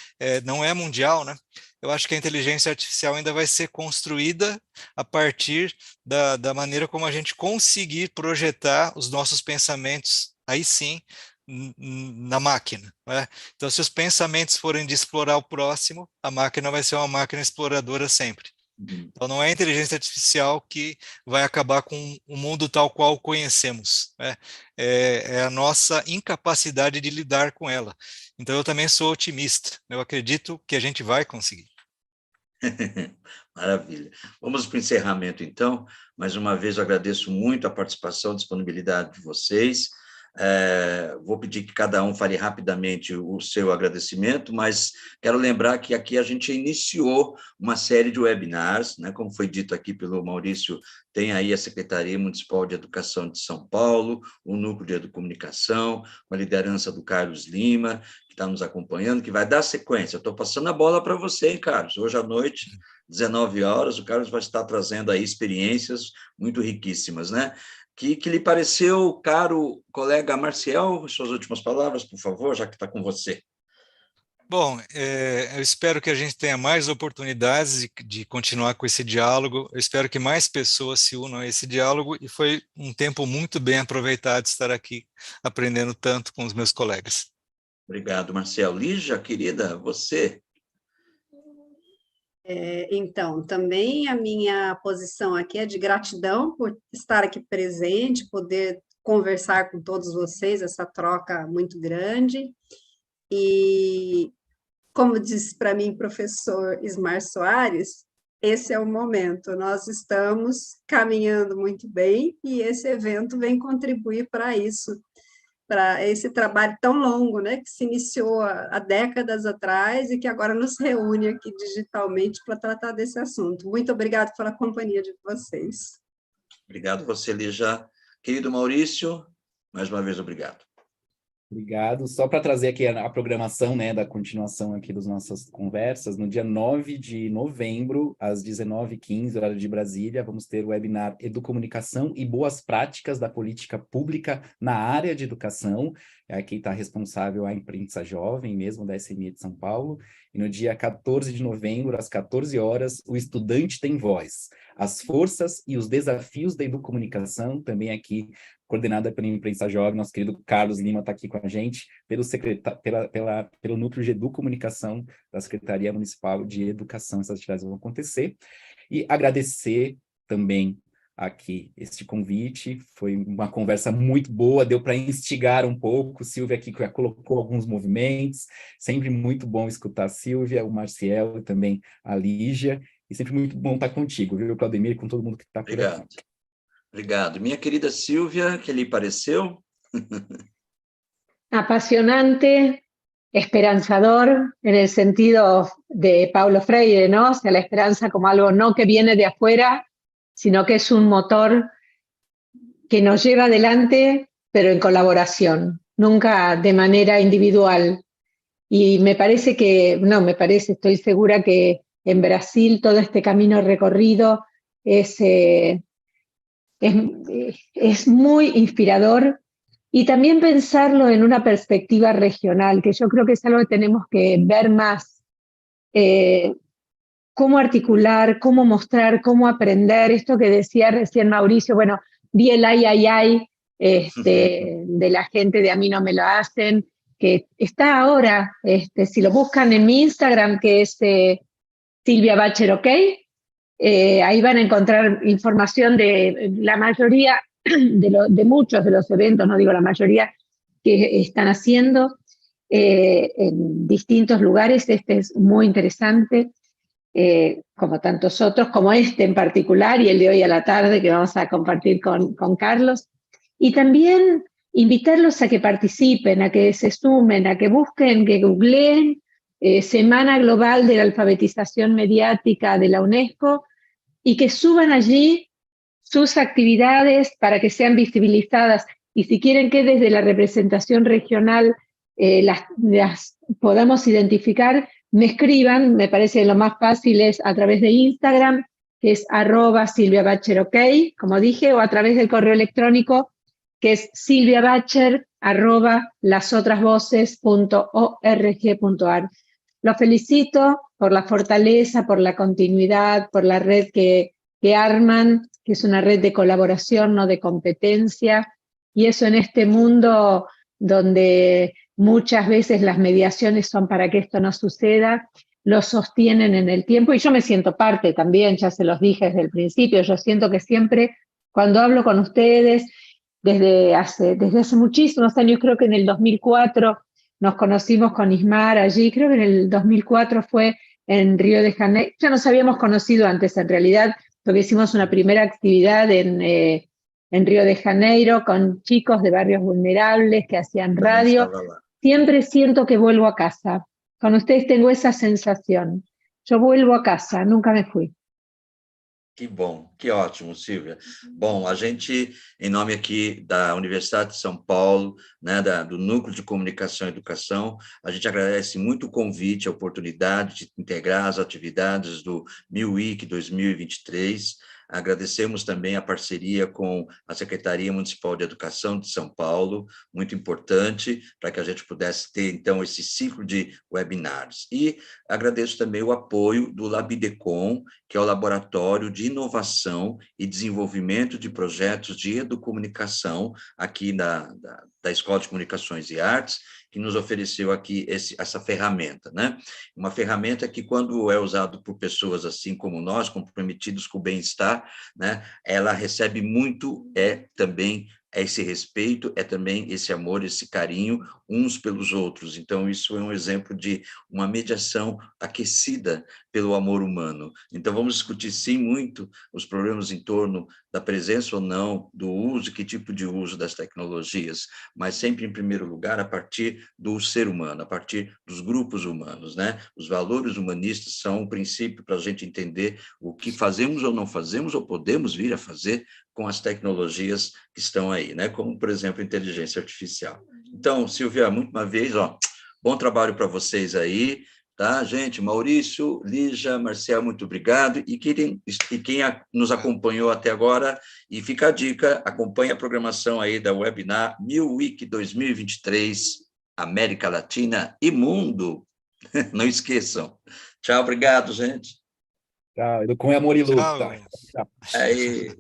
Não é mundial, né? Eu acho que a inteligência artificial ainda vai ser construída a partir da maneira como a gente conseguir projetar os nossos pensamentos, aí sim, na máquina, né? Então, se os pensamentos forem de explorar o próximo, a máquina vai ser uma máquina exploradora sempre. Então, não é a inteligência artificial que vai acabar com o mundo tal qual o conhecemos, né? É a nossa incapacidade de lidar com ela. Então, eu também sou otimista. Eu acredito que a gente vai conseguir. Maravilha. Vamos para o encerramento, então. Mais uma vez, eu agradeço muito a participação, a disponibilidade de vocês. Vou pedir que cada um fale rapidamente o seu agradecimento, mas quero lembrar que aqui a gente iniciou uma série de webinars, né? Como foi dito aqui pelo Maurício, tem aí a Secretaria Municipal de Educação de São Paulo, o Núcleo de Educomunicação, com a liderança do Carlos Lima, que está nos acompanhando, que vai dar sequência. Eu estou passando a bola para você, hein, Carlos? Hoje à noite, 19 horas, o Carlos vai estar trazendo aí experiências muito riquíssimas, né? Que lhe pareceu, caro colega Marcial, suas últimas palavras, por favor, já que está com você. Bom, eu espero que a gente tenha mais oportunidades de continuar com esse diálogo. Eu espero que mais pessoas se unam a esse diálogo, e foi um tempo muito bem aproveitado estar aqui aprendendo tanto com os meus colegas. Obrigado, Marcial. Lígia, querida, você. Então, também a minha posição aqui é de gratidão por estar aqui presente, poder conversar com todos vocês, essa troca muito grande. E, como disse para mim o professor Ismar Soares, esse é o momento, nós estamos caminhando muito bem e esse evento vem contribuir para isso, para esse trabalho tão longo, né, que se iniciou há décadas atrás e que agora nos reúne aqui digitalmente para tratar desse assunto. Muito obrigada pela companhia de vocês. Obrigado você, Lígia. Querido Maurício, mais uma vez, obrigado. Obrigado. Só para trazer aqui a programação, né, da continuação aqui das nossas conversas, no dia 9 de novembro, às 19h15, horário de Brasília, vamos ter o webinar Educomunicação e Boas Práticas da Política Pública na área de educação. Aqui está responsável a imprensa jovem, mesmo da SME de São Paulo. E no dia 14 de novembro, às 14 horas, o Estudante Tem Voz. As forças e os desafios da educomunicação, também aqui coordenada pela imprensa jovem. Nosso querido Carlos Lima está aqui com a gente, pelo Núcleo de Educomunicação da Secretaria Municipal de Educação. Essas atividades vão acontecer. E agradecer também aqui este convite, foi uma conversa muito boa, deu para instigar um pouco. Silvia aqui colocou alguns movimentos, sempre muito bom escutar a Silvia, o Marcial e também a Lígia, e sempre muito bom estar contigo, viu, Claudemir, e com todo mundo que está por aqui. Obrigado. Minha querida Silvia, que lhe pareceu? Apasionante, esperanzador, en el sentido de Paulo Freire, ¿no? O sea, la esperanza como algo no que viene de afuera, sino que es un motor que nos lleva adelante, pero en colaboración, nunca de manera individual. Y me parece que, no, me parece, estoy segura que en Brasil todo este camino recorrido es muy inspirador, y también pensarlo en una perspectiva regional, que yo creo que es algo que tenemos que ver más, cómo articular, cómo mostrar, cómo aprender, esto que decía recién Mauricio, bueno, vi el ay, de la gente de A mí no me lo hacen, que está ahora, si lo buscan en mi Instagram, que es Silvia Bacher OK, ahí van a encontrar información de la mayoría, de muchos de los eventos, no digo la mayoría, que están haciendo en distintos lugares. Este es muy interesante, como tantos otros, como este en particular, y el de hoy a la tarde que vamos a compartir con Carlos. Y también invitarlos a que participen, a que se sumen, a que busquen, que googleen Semana Global de la Alfabetización Mediática de la UNESCO, y que suban allí sus actividades para que sean visibilizadas, y si quieren que desde la representación regional las podamos identificar, me escriban. Me parece que lo más fácil es a través de Instagram, que es @SilviaBacherOK, como dije, o a través del correo electrónico, que es silviabacher@lasotrasvoces.org.ar. Los felicito por la fortaleza, por la continuidad, por la red que arman, que es una red de colaboración, no de competencia, y eso en este mundo donde muchas veces las mediaciones son para que esto no suceda, lo sostienen en el tiempo, y yo me siento parte también, ya se los dije desde el principio, yo siento que siempre cuando hablo con ustedes, desde hace muchísimos años, creo que en el 2004 nos conocimos con Ismar allí, creo que en el 2004 fue en Río de Janeiro, ya nos habíamos conocido antes en realidad, porque hicimos una primera actividad en Río de Janeiro con chicos de barrios vulnerables que hacían Também radio. estava lá. Siempre siento que vuelvo a casa. Con ustedes tengo esa sensación. Yo vuelvo a casa, nunca me fui. Que bom, que ótimo, Silvia. Bom, a gente, em nome aqui da Universidade de São Paulo, né, do Núcleo de Comunicação e Educação, a gente agradece muito o convite, a oportunidade de integrar as atividades do MIUIC 2023. Agradecemos também a parceria com a Secretaria Municipal de Educação de São Paulo, muito importante, para que a gente pudesse ter, então, esse ciclo de webinars. E agradeço também o apoio do Labidecom, que é o Laboratório de Inovação e Desenvolvimento de Projetos de Educomunicação, aqui da Escola de Comunicações e Artes, que nos ofereceu aqui essa ferramenta, né? Uma ferramenta que, quando é usado por pessoas assim como nós, comprometidos com o bem-estar, né, ela recebe muito, também esse respeito, também esse amor, esse carinho uns pelos outros. Então, isso é um exemplo de uma mediação aquecida pelo amor humano. Então, vamos discutir, sim, muito os problemas em torno da presença ou não, do uso, que tipo de uso das tecnologias, mas sempre, em primeiro lugar, a partir do ser humano, a partir dos grupos humanos, né? Os valores humanistas são um princípio para a gente entender o que fazemos ou não fazemos, ou podemos vir a fazer com as tecnologias que estão aí, né? Como, por exemplo, inteligência artificial. Então, Silvia, muito uma vez, bom trabalho para vocês aí, tá, gente? Maurício, Lígia, Marcel, muito obrigado. E quem nos acompanhou até agora, e fica a dica, acompanhe a programação aí da webinar MIUIC 2023, América Latina e Mundo. Não esqueçam. Tchau, obrigado, gente. Tchau, com amor e luta. Tchau. Tchau. Aí.